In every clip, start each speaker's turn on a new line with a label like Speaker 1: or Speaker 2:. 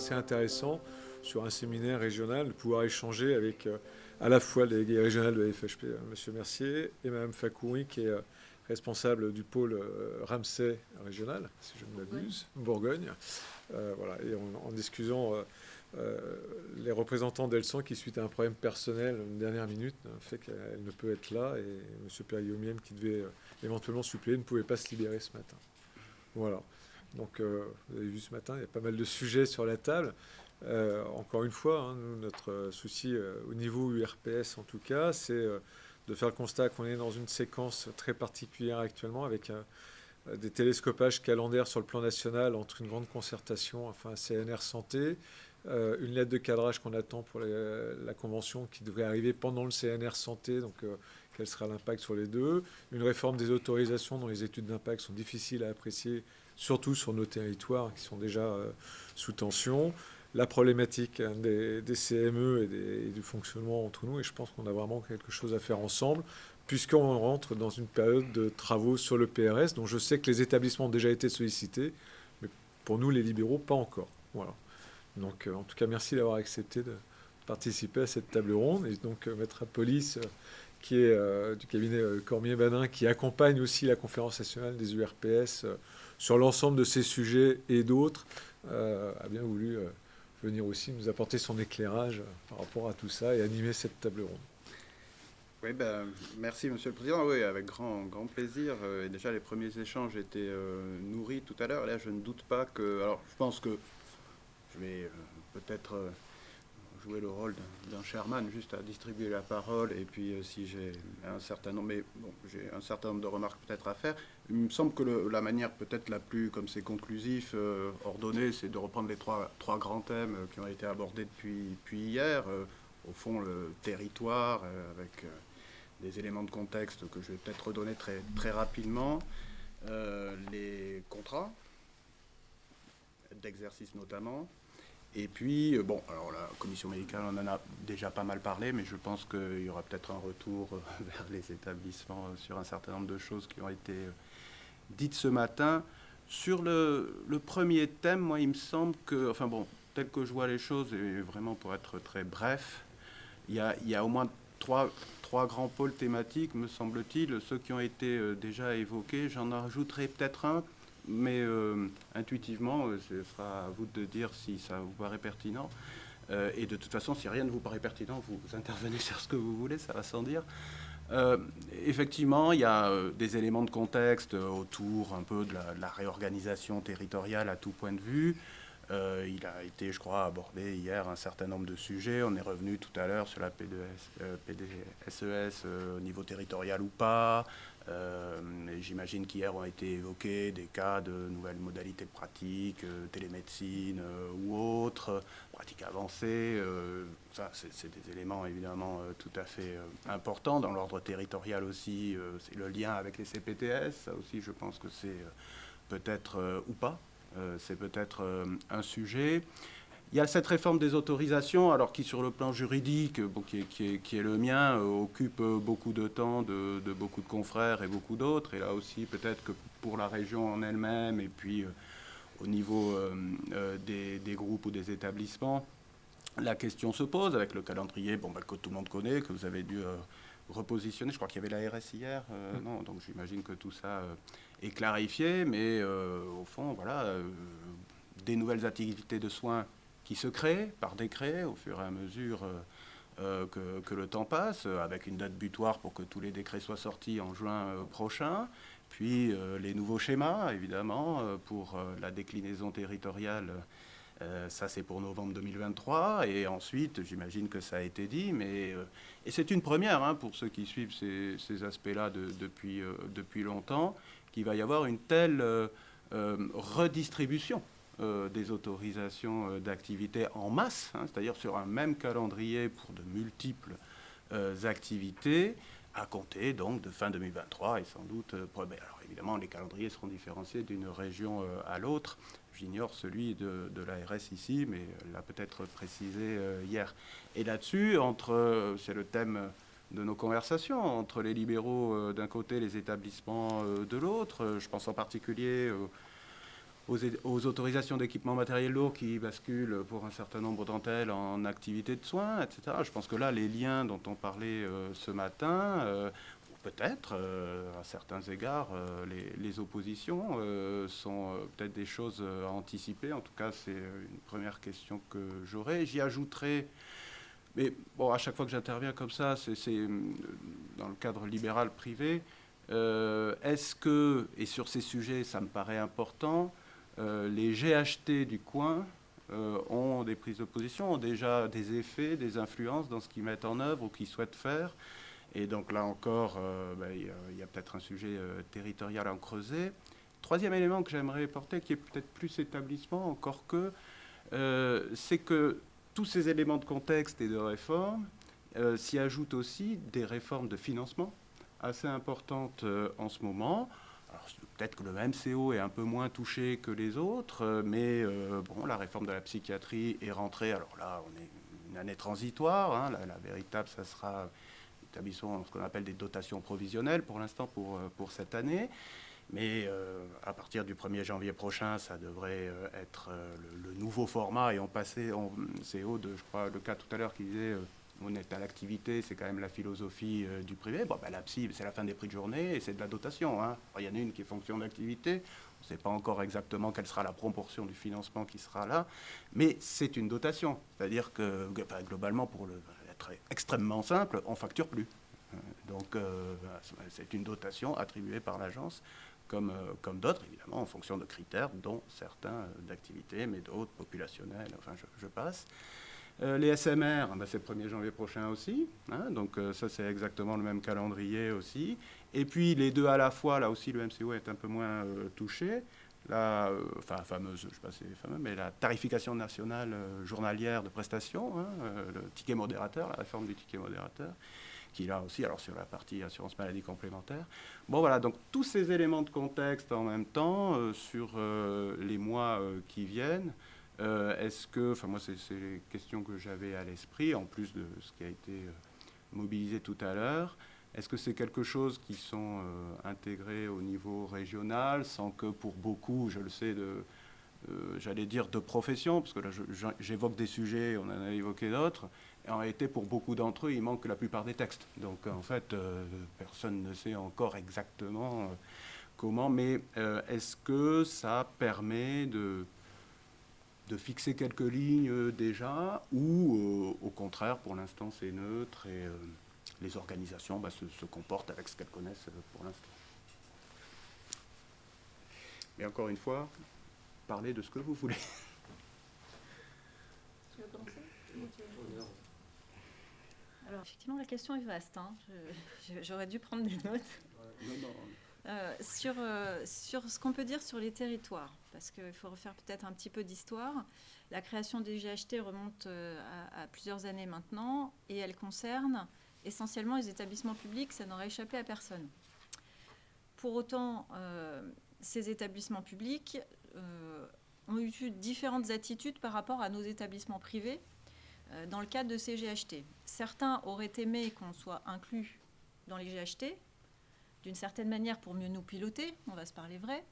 Speaker 1: assez intéressant sur un séminaire régional, de pouvoir échanger avec à la fois les délégués régionales de la FHP, M. Mercier, et Mme Fakouri, qui est responsable du pôle Ramsey régional, si je ne m'abuse, Bourgogne. Voilà, et en discutant les représentants d'Elsan qui, suite à un problème personnel, une dernière minute, fait qu'elle ne peut être là, et M. Perriot-Miem, qui devait éventuellement suppléer, ne pouvait pas se libérer ce matin. Voilà. Donc, vous avez vu ce matin, il y a pas mal de sujets sur la table. Encore une fois, hein, nous, notre souci au niveau URPS, en tout cas, c'est de faire le constat qu'on est dans une séquence très particulière actuellement, avec des télescopages calendaires sur le plan national entre une grande concertation, enfin CNR Santé, une lettre de cadrage qu'on attend pour la convention qui devrait arriver pendant le CNR Santé, donc quel sera l'impact sur les deux, une réforme des autorisations dont les études d'impact sont difficiles à apprécier, surtout sur nos territoires qui sont déjà sous tension, la problématique des CME et du fonctionnement entre nous, et je pense qu'on a vraiment quelque chose à faire ensemble, puisqu'on rentre dans une période de travaux sur le PRS, dont je sais que les établissements ont déjà été sollicités, mais pour nous, les libéraux, pas encore. Voilà. Donc, en tout cas, merci d'avoir accepté de participer à cette table ronde. Et donc, Maître Police, qui est du cabinet Cormier-Badin, qui accompagne aussi la conférence nationale des URPS sur l'ensemble de ces sujets et d'autres, a bien voulu venir aussi nous apporter son éclairage par rapport à tout ça et animer cette table ronde.
Speaker 2: Oui, ben, merci Monsieur le Président. Oui, avec grand plaisir. Et déjà, les premiers échanges étaient nourris tout à l'heure. Là, je ne doute pas que... Alors, je pense que je vais peut-être jouer le rôle d'un chairman, juste à distribuer la parole. Et puis, si j'ai un certain nombre... Mais bon, j'ai un certain nombre de remarques peut-être à faire. Il me semble que la manière peut-être la plus, comme c'est conclusif, ordonnée, c'est de reprendre les trois grands thèmes qui ont été abordés depuis hier. Au fond, le territoire, avec... des éléments de contexte que je vais peut-être redonner très rapidement. Les contrats d'exercice notamment. Et puis, bon, alors la commission médicale, on en a déjà pas mal parlé, mais je pense qu'il y aura peut-être un retour vers les établissements sur un certain nombre de choses qui ont été dites ce matin. Sur le premier thème, moi, il me semble que, enfin bon, tel que je vois les choses, et vraiment pour être très bref, il y a au moins trois grands pôles thématiques, me semble-t-il. Ceux qui ont été déjà évoqués, j'en rajouterai peut-être un, mais intuitivement, ce sera à vous de dire si ça vous paraît pertinent. Et de toute façon, si rien ne vous paraît pertinent, vous intervenez sur ce que vous voulez, ça va sans dire. Effectivement, il y a des éléments de contexte autour un peu de la réorganisation territoriale à tout point de vue. Il a été, je crois, abordé hier un certain nombre de sujets. On est revenu tout à l'heure sur la PDSES au niveau territorial ou pas. J'imagine qu'hier ont été évoqués des cas de nouvelles modalités de pratique, télémédecine ou autres, pratiques avancées. Ça, c'est des éléments évidemment tout à fait importants. Dans l'ordre territorial aussi, c'est le lien avec les CPTS. Ça aussi, je pense que c'est peut-être ou pas. C'est peut-être un sujet. Il y a cette réforme des autorisations, alors qui sur le plan juridique, bon, qui est le mien, occupe beaucoup de temps de beaucoup de confrères et beaucoup d'autres. Et là aussi, peut-être que pour la région en elle-même, et puis au niveau des groupes ou des établissements, la question se pose avec le calendrier que tout le monde connaît, que vous avez dû repositionner. Je crois qu'il y avait l'ARS hier. Non, donc j'imagine que tout ça est clarifié. Mais au fond, voilà, des nouvelles activités de soins qui se créent par décret au fur et à mesure que le temps passe, avec une date butoir pour que tous les décrets soient sortis en juin prochain. Puis les nouveaux schémas, évidemment, pour la déclinaison territoriale. Ça, c'est pour novembre 2023. Et ensuite, j'imagine que ça a été dit, et c'est une première hein, pour ceux qui suivent ces aspects-là depuis longtemps, qu'il va y avoir une telle redistribution des autorisations d'activités en masse, hein, c'est-à-dire sur un même calendrier pour de multiples activités, à compter donc de fin 2023 et sans doute... alors évidemment, les calendriers seront différenciés d'une région à l'autre. J'ignore celui de l'ARS ici, mais elle l'a peut-être précisé hier. Et là-dessus, c'est le thème de nos conversations, entre les libéraux d'un côté, les établissements de l'autre. Je pense en particulier aux autorisations d'équipement matériel lourd qui basculent pour un certain nombre d'entre elles en activité de soins, etc. Je pense que là, les liens dont on parlait ce matin, peut-être, à certains égards, les oppositions sont peut-être des choses à anticiper. En tout cas, c'est une première question que j'aurais. J'y ajouterai, mais bon, à chaque fois que j'interviens comme ça, c'est dans le cadre libéral privé, est-ce que, et sur ces sujets, ça me paraît important, les GHT du coin ont des prises de position, ont déjà des effets, des influences dans ce qu'ils mettent en œuvre ou qu'ils souhaitent faire. Et donc là encore, il y a peut-être un sujet territorial à en creuser. Troisième élément que j'aimerais porter, qui est peut-être plus établissement encore que, c'est que tous ces éléments de contexte et de réforme s'y ajoutent aussi des réformes de financement assez importantes en ce moment. Alors, peut-être que le MCO est un peu moins touché que les autres, mais bon, la réforme de la psychiatrie est rentrée. Alors là, on est une année transitoire. Hein, la véritable, ça sera établissement ce qu'on appelle des dotations provisionnelles pour l'instant pour cette année. Mais à partir du 1er janvier prochain, ça devrait être le nouveau format. Et on passait, c'est Aude, je crois, le cas tout à l'heure qui disait on est à l'activité, c'est quand même la philosophie du privé. Bon, la psy, c'est la fin des prix de journée et c'est de la dotation. Hein. Il y en a une qui est fonction d'activité. On ne sait pas encore exactement quelle sera la proportion du financement qui sera là. Mais c'est une dotation. C'est-à-dire que, globalement, pour être extrêmement simple, on ne facture plus. Donc, c'est une dotation attribuée par l'agence, comme d'autres, évidemment, en fonction de critères, dont certains d'activité, mais d'autres populationnels, enfin, je passe. Les SMR, c'est le 1er janvier prochain aussi, hein, donc ça, c'est exactement le même calendrier aussi. Et puis, les deux à la fois, là aussi, le MCO est un peu moins touché. Fameuse, je ne sais pas si c'est fameux, mais la tarification nationale journalière de prestations, hein, le ticket modérateur, la réforme du ticket modérateur, qui là aussi, alors sur la partie assurance maladie complémentaire. Bon voilà, donc tous ces éléments de contexte en même temps sur les mois qui viennent, est-ce que, moi c'est les questions que j'avais à l'esprit, en plus de ce qui a été mobilisé tout à l'heure, est-ce que c'est quelque chose qui sont intégrés au niveau régional, sans que pour beaucoup, je le sais, j'allais dire de profession, parce que là j'évoque des sujets, on en a évoqué d'autres, et en réalité pour beaucoup d'entre eux il manque la plupart des textes, donc en fait personne ne sait encore exactement comment, mais est-ce que ça permet de fixer quelques lignes déjà, ou au contraire pour l'instant c'est neutre et les organisations se comportent avec ce qu'elles connaissent pour l'instant. Mais encore une fois, parlez de ce que vous voulez.
Speaker 3: Tu veux commencer ? Alors, effectivement, la question est vaste. Hein. J'aurais dû prendre des notes. Sur ce qu'on peut dire sur les territoires, parce qu'il faut refaire peut-être un petit peu d'histoire. La création des GHT remonte à plusieurs années maintenant, et elle concerne essentiellement les établissements publics, ça n'aurait échappé à personne. Pour autant, ces établissements publics ont eu différentes attitudes par rapport à nos établissements privés dans le cadre de ces GHT. Certains auraient aimé qu'on soit inclus dans les GHT, d'une certaine manière pour mieux nous piloter, on va se parler vrai.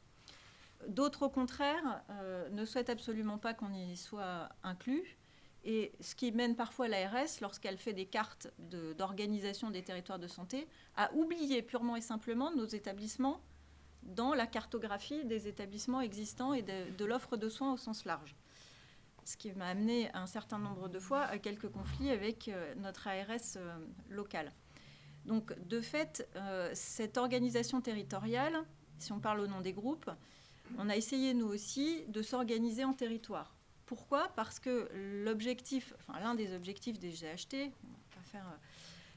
Speaker 3: D'autres, au contraire, ne souhaitent absolument pas qu'on y soit inclus. Et ce qui mène parfois l'ARS, lorsqu'elle fait des cartes d'organisation des territoires de santé, à oublier purement et simplement nos établissements dans la cartographie des établissements existants et de l'offre de soins au sens large. Ce qui m'a amené un certain nombre de fois à quelques conflits avec notre ARS locale. Donc, de fait, cette organisation territoriale, si on parle au nom des groupes, on a essayé, nous aussi, de s'organiser en territoire. Pourquoi ? Parce que l'un des objectifs des GHT, on ne va pas faire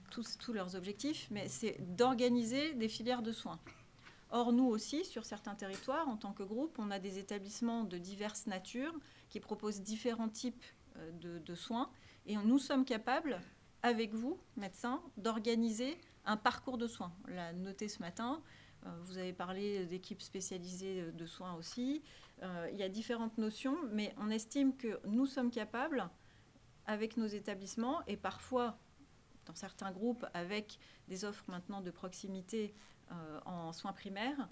Speaker 3: tous leurs objectifs, mais c'est d'organiser des filières de soins. Or, nous aussi, sur certains territoires, en tant que groupe, on a des établissements de diverses natures qui proposent différents types de soins. Et nous sommes capables, avec vous, médecins, d'organiser un parcours de soins. On l'a noté ce matin. Vous avez parlé d'équipes spécialisées de soins aussi. Il y a différentes notions, mais on estime que nous sommes capables, avec nos établissements, et parfois, dans certains groupes, avec des offres maintenant de proximité en soins primaires,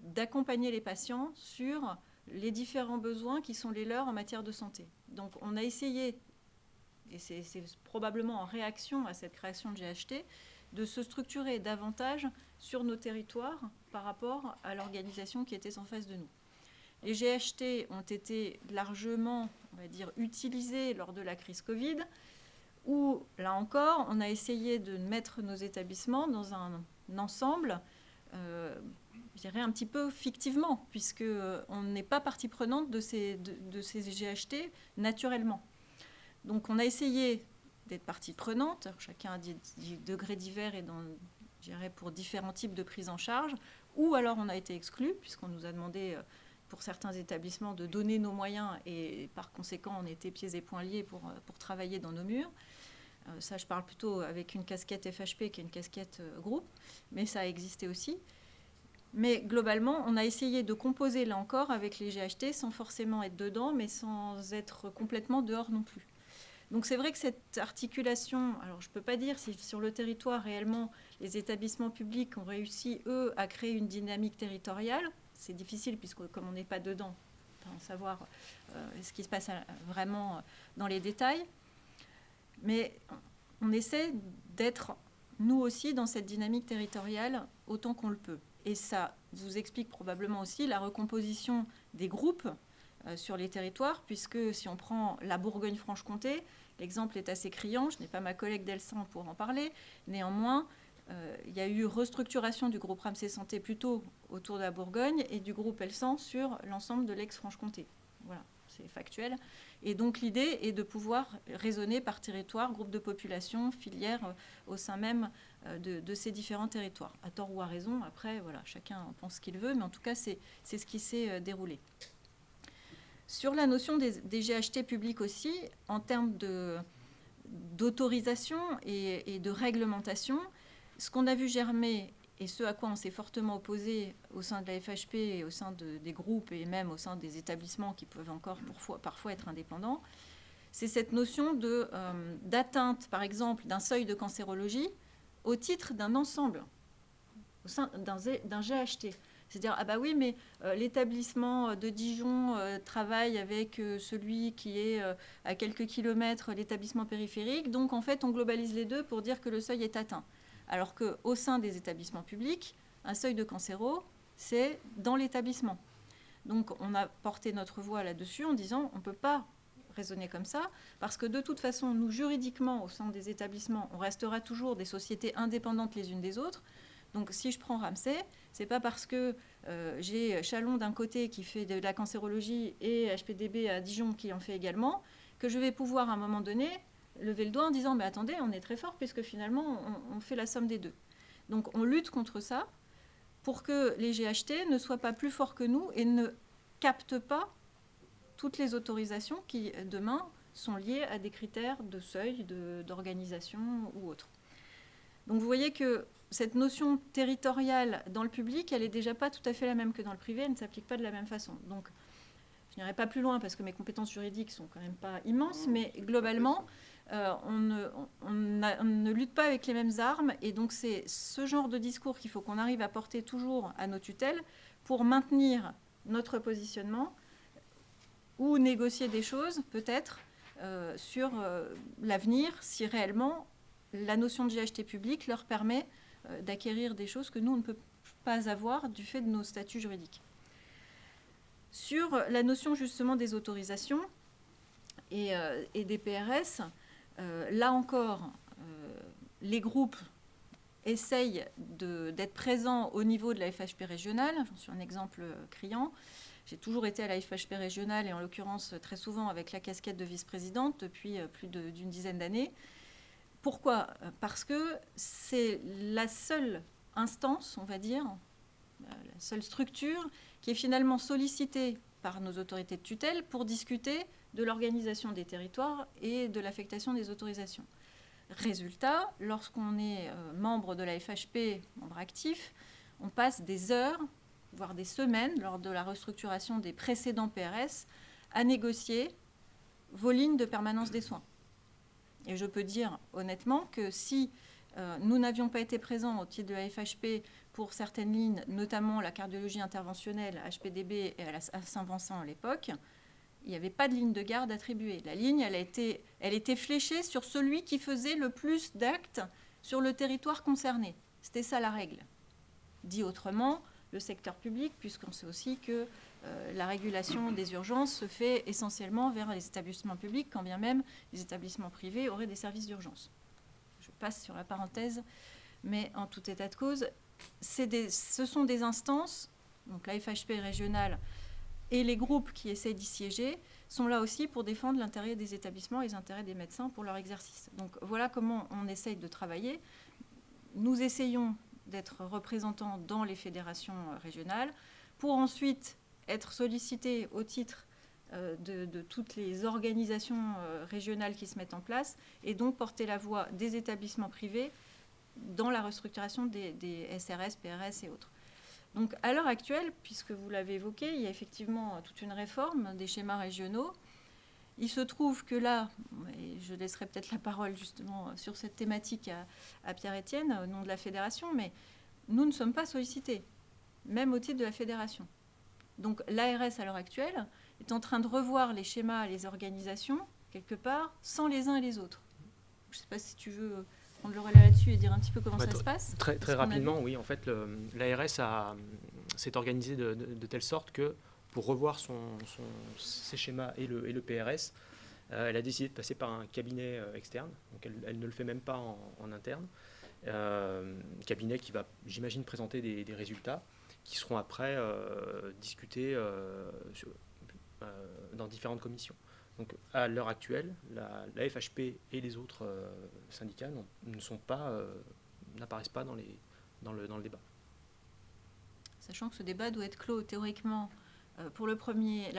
Speaker 3: d'accompagner les patients sur les différents besoins qui sont les leurs en matière de santé. Donc on a essayé, et c'est probablement en réaction à cette création de GHT, de se structurer davantage sur nos territoires par rapport à l'organisation qui était en face de nous. Les GHT ont été largement, on va dire, utilisés lors de la crise Covid, où, là encore, on a essayé de mettre nos établissements dans un ensemble, je dirais un petit peu fictivement, puisqu'on n'est pas partie prenante de ces GHT naturellement. Donc on a essayé d'être partie prenante, chacun a des degrés divers et je dirais pour différents types de prise en charge, ou alors on a été exclu, puisqu'on nous a demandé pour certains établissements de donner nos moyens, et par conséquent on était pieds et poings liés pour travailler dans nos murs. Ça, je parle plutôt avec une casquette FHP qu'une casquette groupe, mais ça a existé aussi. Mais globalement, on a essayé de composer, là encore, avec les GHT sans forcément être dedans, mais sans être complètement dehors non plus. Donc c'est vrai que cette articulation, alors je ne peux pas dire si sur le territoire, réellement, les établissements publics ont réussi, eux, à créer une dynamique territoriale. C'est difficile, puisque comme on n'est pas dedans, on peut savoir ce qui se passe vraiment dans les détails. Mais on essaie d'être, nous aussi, dans cette dynamique territoriale autant qu'on le peut. Et ça vous explique probablement aussi la recomposition des groupes sur les territoires, puisque si on prend la Bourgogne-Franche-Comté, l'exemple est assez criant. Je n'ai pas ma collègue Delsan pour en parler. Néanmoins, il y a eu restructuration du groupe Ramsay Santé plutôt autour de la Bourgogne et du groupe Elsan sur l'ensemble de l'ex-Franche-Comté. Voilà, c'est factuel. Et donc l'idée est de pouvoir raisonner par territoire, groupe de population, filière au sein même de ces différents territoires. À tort ou à raison, après, voilà, chacun en pense ce qu'il veut, mais en tout cas, c'est ce qui s'est déroulé. Sur la notion des GHT publics aussi, en termes d'autorisation et de réglementation, ce qu'on a vu germer et ce à quoi on s'est fortement opposé au sein de la FHP et au sein des groupes et même au sein des établissements qui peuvent encore parfois être indépendants, c'est cette notion d'atteinte, par exemple, d'un seuil de cancérologie au titre d'un ensemble, au sein d'un GHT. C'est-à-dire, ah bah oui, mais l'établissement de Dijon travaille avec celui qui est à quelques kilomètres, l'établissement périphérique, donc en fait on globalise les deux pour dire que le seuil est atteint. Alors qu'au sein des établissements publics, un seuil de cancéro, c'est dans l'établissement. Donc on a porté notre voix là-dessus en disant on ne peut pas raisonner comme ça, parce que de toute façon, nous, juridiquement, au sein des établissements, on restera toujours des sociétés indépendantes les unes des autres. Donc si je prends Ramsay, ce n'est pas parce que j'ai Chalon d'un côté qui fait de la cancérologie et HPDB à Dijon qui en fait également, que je vais pouvoir à un moment donné lever le doigt en disant « mais attendez, on est très fort puisque finalement on fait la somme des deux ». Donc on lutte contre ça pour que les GHT ne soient pas plus forts que nous et ne captent pas toutes les autorisations qui, demain, sont liées à des critères de seuil, d'organisation ou autre. Donc vous voyez que cette notion territoriale dans le public, elle n'est déjà pas tout à fait la même que dans le privé, elle ne s'applique pas de la même façon. Donc je n'irai pas plus loin parce que mes compétences juridiques sont quand même pas immenses, mais globalement, on ne lutte pas avec les mêmes armes, et donc c'est ce genre de discours qu'il faut qu'on arrive à porter toujours à nos tutelles pour maintenir notre positionnement ou négocier des choses, peut-être, sur l'avenir, si réellement la notion de GHT public leur permet d'acquérir des choses que nous, on ne peut pas avoir du fait de nos statuts juridiques. Sur la notion justement des autorisations et des PRS, là encore, les groupes essayent d'être présents au niveau de la FHP régionale. J'en suis un exemple criant. J'ai toujours été à la FHP régionale et en l'occurrence très souvent avec la casquette de vice-présidente depuis plus d'une dizaine d'années. Pourquoi ? Parce que c'est la seule instance, on va dire, la seule structure qui est finalement sollicitée par nos autorités de tutelle pour discuter de l'organisation des territoires et de l'affectation des autorisations. Résultat, lorsqu'on est membre de la FHP, membre actif, on passe des heures, voire des semaines, lors de la restructuration des précédents PRS, à négocier vos lignes de permanence des soins. Et je peux dire honnêtement que si Nous n'avions pas été présents au titre de la FHP pour certaines lignes, notamment la cardiologie interventionnelle, HPDB et à Saint-Vincent à l'époque. Il n'y avait pas de ligne de garde attribuée. La ligne, elle était fléchée sur celui qui faisait le plus d'actes sur le territoire concerné. C'était ça la règle. Dit autrement, le secteur public, puisqu'on sait aussi que la régulation des urgences se fait essentiellement vers les établissements publics, quand bien même les établissements privés auraient des services d'urgence. Je passe sur la parenthèse, mais en tout état de cause, ce sont des instances, donc la FHP régionale et les groupes qui essayent d'y siéger sont là aussi pour défendre l'intérêt des établissements et les intérêts des médecins pour leur exercice. Donc voilà comment on essaye de travailler. Nous essayons d'être représentants dans les fédérations régionales pour ensuite être sollicités au titre de toutes les organisations régionales qui se mettent en place et donc porter la voix des établissements privés dans la restructuration des SRS, PRS et autres. Donc à l'heure actuelle, puisque vous l'avez évoqué, il y a effectivement toute une réforme des schémas régionaux. Il se trouve que là, et je laisserai peut-être la parole justement sur cette thématique à Pierre-Étienne, au nom de la fédération, mais nous ne sommes pas sollicités, même au titre de la fédération. Donc l'ARS à l'heure actuelle est en train de revoir les schémas, les organisations, quelque part, sans les uns et les autres. Je ne sais pas si tu veux prendre le relais là-dessus et dire un petit peu comment ça se passe.
Speaker 4: Très rapidement, oui. En fait, l'ARS s'est organisée de telle sorte que pour revoir ses schémas et le PRS, elle a décidé de passer par un cabinet externe. Donc elle ne le fait même pas en interne. Cabinet qui va, j'imagine, présenter des résultats qui seront après discutés dans différentes commissions. Donc à l'heure actuelle, la FHP et les autres syndicats n'apparaissent pas dans le débat.
Speaker 3: Sachant que ce débat doit être clos théoriquement pour la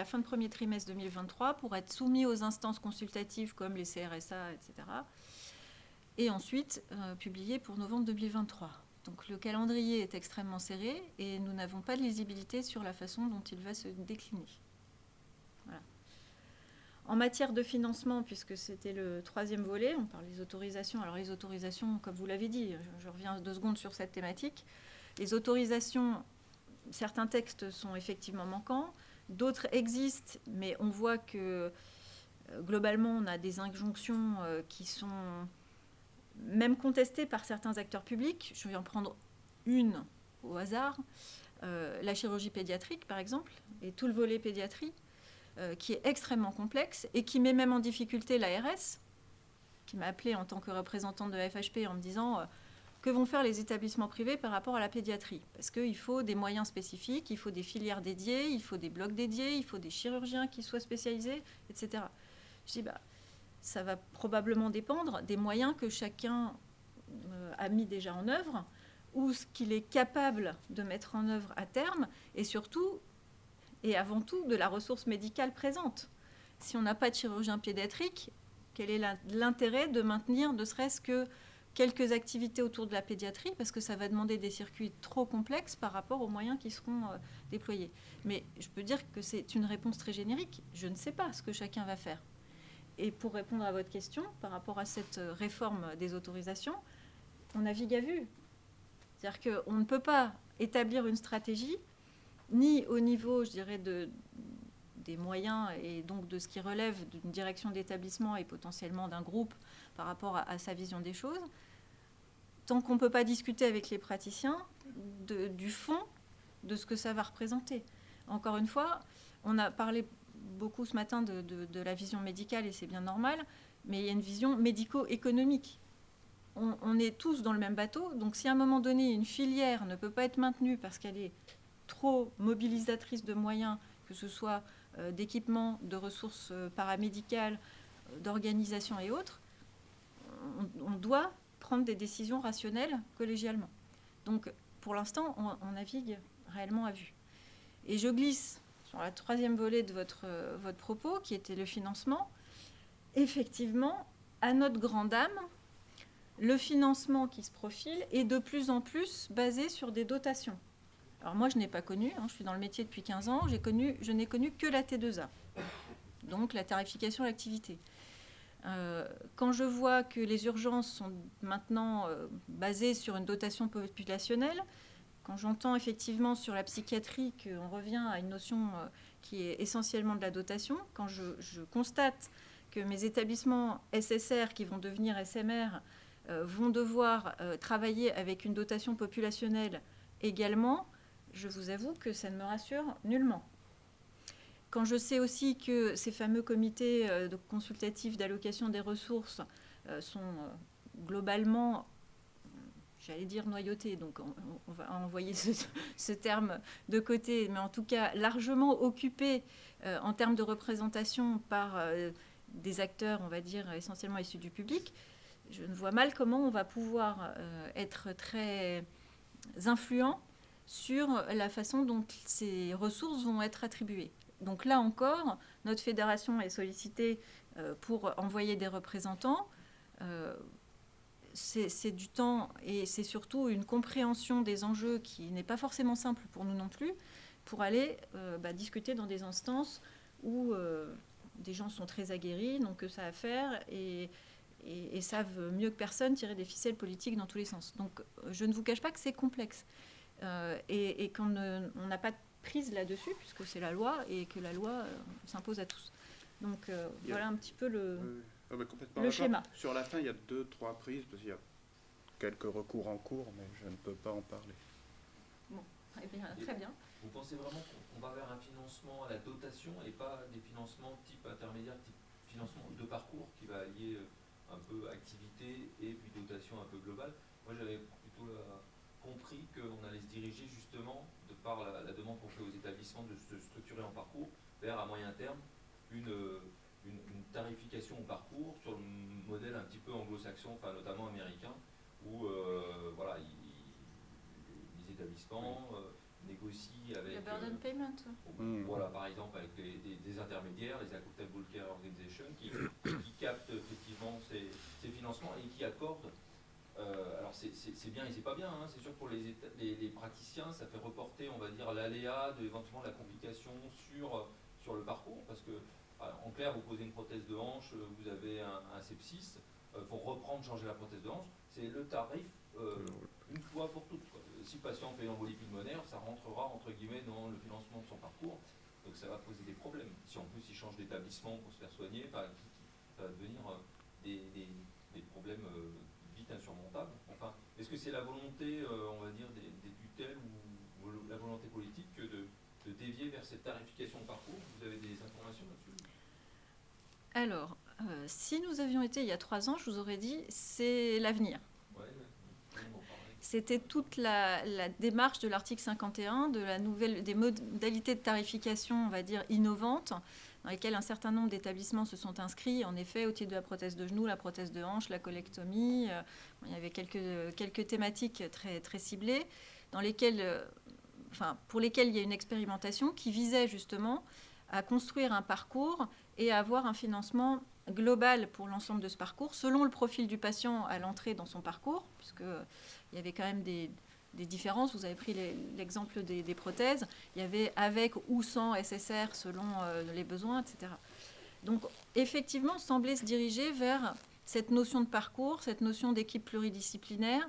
Speaker 3: fin de premier trimestre 2023 pour être soumis aux instances consultatives comme les CRSA, etc. Et ensuite publié pour novembre 2023. Donc le calendrier est extrêmement serré et nous n'avons pas de lisibilité sur la façon dont il va se décliner. Voilà. En matière de financement, puisque c'était le troisième volet, on parle des autorisations. Alors les autorisations, comme vous l'avez dit, je reviens 2 secondes sur cette thématique. Les autorisations, certains textes sont effectivement manquants, d'autres existent, mais on voit que globalement, on a des injonctions qui sont même contestées par certains acteurs publics. Je vais en prendre une au hasard. La chirurgie pédiatrique, par exemple, et tout le volet pédiatrie, qui est extrêmement complexe et qui met même en difficulté l'ARS, qui m'a appelée en tant que représentante de la FHP en me disant que vont faire les établissements privés par rapport à la pédiatrie. Parce qu'il faut des moyens spécifiques, il faut des filières dédiées, il faut des blocs dédiés, il faut des chirurgiens qui soient spécialisés, etc. Je dis, ça va probablement dépendre des moyens que chacun a mis déjà en œuvre ou ce qu'il est capable de mettre en œuvre à terme et surtout et avant tout de la ressource médicale présente. Si on n'a pas de chirurgien pédiatrique, quel est l'intérêt de maintenir ne serait-ce que quelques activités autour de la pédiatrie, parce que ça va demander des circuits trop complexes par rapport aux moyens qui seront déployés. Mais je peux dire que c'est une réponse très générique. Je ne sais pas ce que chacun va faire. Et pour répondre à votre question, par rapport à cette réforme des autorisations, on navigue à vue. C'est-à-dire qu'on ne peut pas établir une stratégie ni au niveau, je dirais, des moyens et donc de ce qui relève d'une direction d'établissement et potentiellement d'un groupe par rapport à sa vision des choses, tant qu'on ne peut pas discuter avec les praticiens du fond de ce que ça va représenter. Encore une fois, on a parlé beaucoup ce matin de la vision médicale et c'est bien normal, mais il y a une vision médico-économique. On est tous dans le même bateau, donc si à un moment donné, une filière ne peut pas être maintenue parce qu'elle est trop mobilisatrice de moyens, que ce soit d'équipements, de ressources paramédicales, d'organisation et autres, on doit prendre des décisions rationnelles collégialement. Donc, pour l'instant, on navigue réellement à vue. Et je glisse sur la troisième volet de votre propos, qui était le financement. Effectivement, à notre grande âme, le financement qui se profile est de plus en plus basé sur des dotations. Alors moi, je n'ai pas connu, je suis dans le métier depuis 15 ans, je n'ai connu que la T2A, donc la tarification à l'activité. Quand je vois que les urgences sont maintenant basées sur une dotation populationnelle, quand j'entends effectivement sur la psychiatrie qu'on revient à une notion qui est essentiellement de la dotation, quand je constate que mes établissements SSR qui vont devenir SMR vont devoir travailler avec une dotation populationnelle également, je vous avoue que ça ne me rassure nullement. Quand je sais aussi que ces fameux comités consultatifs d'allocation des ressources sont globalement, j'allais dire noyautés, donc on va envoyer ce terme de côté, mais en tout cas largement occupés en termes de représentation par des acteurs, on va dire, essentiellement issus du public, je ne vois mal comment on va pouvoir être très influent sur la façon dont ces ressources vont être attribuées. Donc là encore, notre fédération est sollicitée pour envoyer des représentants. C'est du temps et c'est surtout une compréhension des enjeux qui n'est pas forcément simple pour nous non plus, pour aller discuter dans des instances où des gens sont très aguerris, n'ont que ça à faire et savent mieux que personne tirer des ficelles politiques dans tous les sens. Donc je ne vous cache pas que c'est complexe et qu'on n'a pas de prise là-dessus, puisque c'est la loi et que la loi s'impose à tous. Donc voilà un petit peu le schéma.
Speaker 2: Sur la fin, il y a 2-3 prises, parce qu'il y a quelques recours en cours, mais je ne peux pas en parler.
Speaker 3: Bon, eh bien, très bien.
Speaker 5: Vous pensez vraiment qu'on va vers un financement à la dotation et pas des financements type intermédiaire, type financement de parcours qui va allier un peu activité et puis dotation un peu globale? Moi, j'avais plutôt compris qu'on allait se diriger justement, de par la demande qu'on fait aux établissements de se structurer en parcours, vers à moyen terme une tarification au parcours sur le modèle un petit peu anglo-saxon, enfin notamment américain, où voilà, les établissements négocient avec...
Speaker 3: Le burden payment.
Speaker 5: Voilà, par exemple, avec des intermédiaires, les Accountable Care Organization, qui captent effectivement ces financements et qui accordent. Alors c'est bien et c'est pas bien, hein. C'est sûr pour les praticiens, ça fait reporter, on va dire, l'aléa éventuellement la complication sur le parcours, parce que en clair, vous posez une prothèse de hanche, vous avez un sepsis, faut reprendre, changer la prothèse de hanche, c'est le tarif une fois pour toutes, quoi. Si le patient fait une embolie pulmonaire, ça rentrera entre guillemets dans le financement de son parcours, donc ça va poser des problèmes. Si en plus il change d'établissement pour se faire soigner, ça va devenir des problèmes vite insurmontables. Enfin, est-ce que c'est la volonté, on va dire, des tutelles ou la volonté politique que de dévier vers cette tarification au parcours? Vous avez des informations là-dessus?
Speaker 3: Alors, si nous avions été il y a 3 ans, je vous aurais dit, c'est l'avenir.
Speaker 5: Ouais,
Speaker 3: C'était toute la démarche de l'article 51, des modalités de tarification, on va dire, innovantes, dans lesquelles un certain nombre d'établissements se sont inscrits, en effet, au titre de la prothèse de genou, la prothèse de hanche, la colectomie. Il y avait quelques thématiques très, très ciblées, pour lesquelles il y a une expérimentation qui visait justement à construire un parcours et à avoir un financement global pour l'ensemble de ce parcours, selon le profil du patient à l'entrée dans son parcours, puisqu'il y avait quand même des différences. Vous avez pris l'exemple des prothèses. Il y avait avec ou sans SSR selon les besoins, etc. Donc, effectivement, semblait se diriger vers cette notion de parcours, cette notion d'équipe pluridisciplinaire,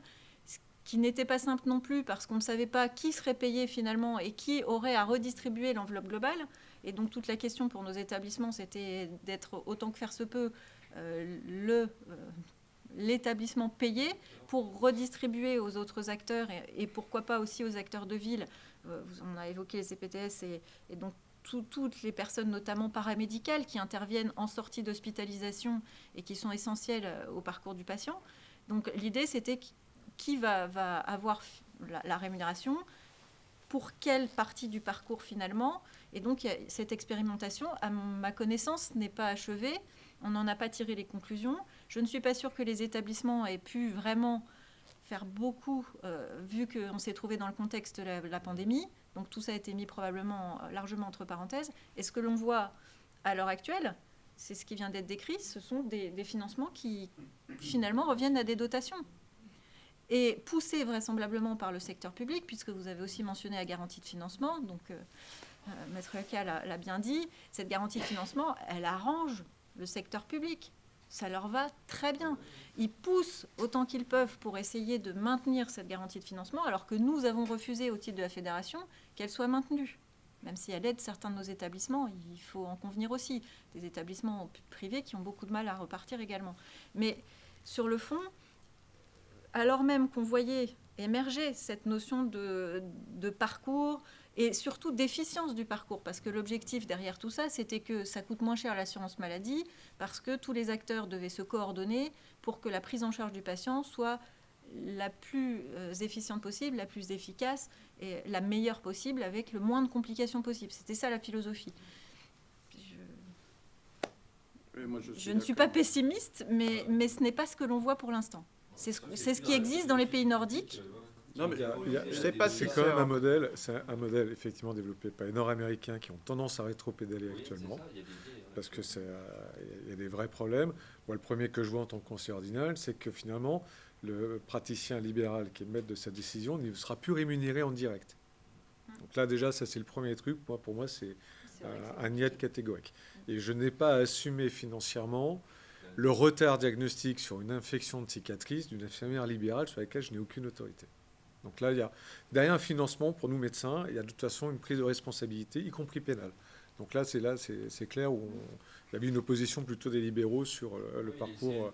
Speaker 3: qui n'était pas simple non plus parce qu'on ne savait pas qui serait payé finalement et qui aurait à redistribuer l'enveloppe globale. Et donc toute la question pour nos établissements, c'était d'être autant que faire se peut l'établissement payé pour redistribuer aux autres acteurs et pourquoi pas aussi aux acteurs de ville. On a évoqué les CPTS et donc toutes les personnes, notamment paramédicales, qui interviennent en sortie d'hospitalisation et qui sont essentielles au parcours du patient. Donc l'idée, c'était qui va avoir la rémunération, pour quelle partie du parcours finalement. Et donc cette expérimentation, à ma connaissance, n'est pas achevée. On n'en a pas tiré les conclusions. Je ne suis pas sûre que les établissements aient pu vraiment faire beaucoup, vu qu'on s'est trouvé dans le contexte de la pandémie. Donc tout ça a été mis probablement largement entre parenthèses. Et ce que l'on voit à l'heure actuelle, c'est ce qui vient d'être décrit, ce sont des financements qui finalement reviennent à des dotations. Et poussés vraisemblablement par le secteur public, puisque vous avez aussi mentionné la garantie de financement, donc Maître Lecca l'a bien dit, cette garantie de financement, elle arrange le secteur public. ça leur va très bien. Ils poussent autant qu'ils peuvent pour essayer de maintenir cette garantie de financement, alors que nous avons refusé au titre de la fédération qu'elle soit maintenue. Même si elle aide certains de nos établissements, il faut en convenir aussi. Des établissements privés qui ont beaucoup de mal à repartir également. Mais sur le fond, alors même qu'on voyait émerger cette notion de parcours et surtout d'efficience du parcours, parce que l'objectif derrière tout ça, c'était que ça coûte moins cher l'assurance maladie, parce que tous les acteurs devaient se coordonner pour que la prise en charge du patient soit la plus efficiente possible, la plus efficace et la meilleure possible, avec le moins de complications possible. C'était ça la philosophie. Je ne suis pas pessimiste, mais ce n'est pas ce que l'on voit pour l'instant. C'est ce qui existe dans les pays nordiques.
Speaker 2: Non, mais je sais pas si
Speaker 1: c'est quand même un modèle effectivement développé par les Nord-Américains qui ont tendance à rétro-pédaler actuellement, parce que il y a des vrais problèmes. Moi, le premier que je vois en tant que conseiller ordinal, c'est que finalement, le praticien libéral qui est maître de sa décision ne sera plus rémunéré en direct. Donc là, déjà, ça c'est le premier truc. Pour moi, c'est un niet catégorique. Et je n'ai pas à assumer financièrement le retard diagnostique sur une infection de cicatrice d'une infirmière libérale sur laquelle je n'ai aucune autorité. Donc là, il y a derrière un financement pour nous médecins, il y a de toute façon une prise de responsabilité, y compris pénale. Donc là, c'est clair où il y avait une opposition plutôt des libéraux sur le parcours.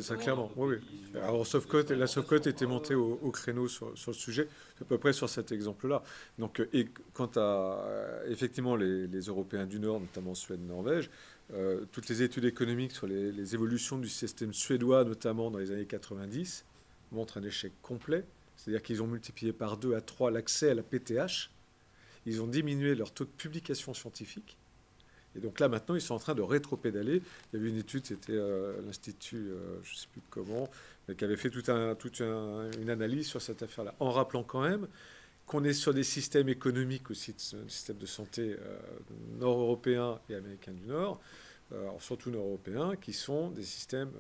Speaker 1: Ça clairement, oui. Alors la Sofcote était montée au créneau sur le sujet, à peu près sur cet exemple-là. Donc, et quant à effectivement les Européens du Nord, notamment Suède, Norvège, toutes les études économiques sur les évolutions du système suédois, notamment dans les années 90, montrent un échec complet. C'est-à-dire qu'ils ont multiplié par 2 à 3 l'accès à la PTH. Ils ont diminué leur taux de publication scientifique. Et donc là, maintenant, ils sont en train de rétro-pédaler. Il y avait une étude, c'était l'Institut, je ne sais plus comment, mais qui avait fait toute une analyse sur cette affaire-là, en rappelant quand même qu'on est sur des systèmes économiques aussi, des systèmes de santé nord-européens et américains du Nord, alors surtout nord-européens, qui sont des systèmes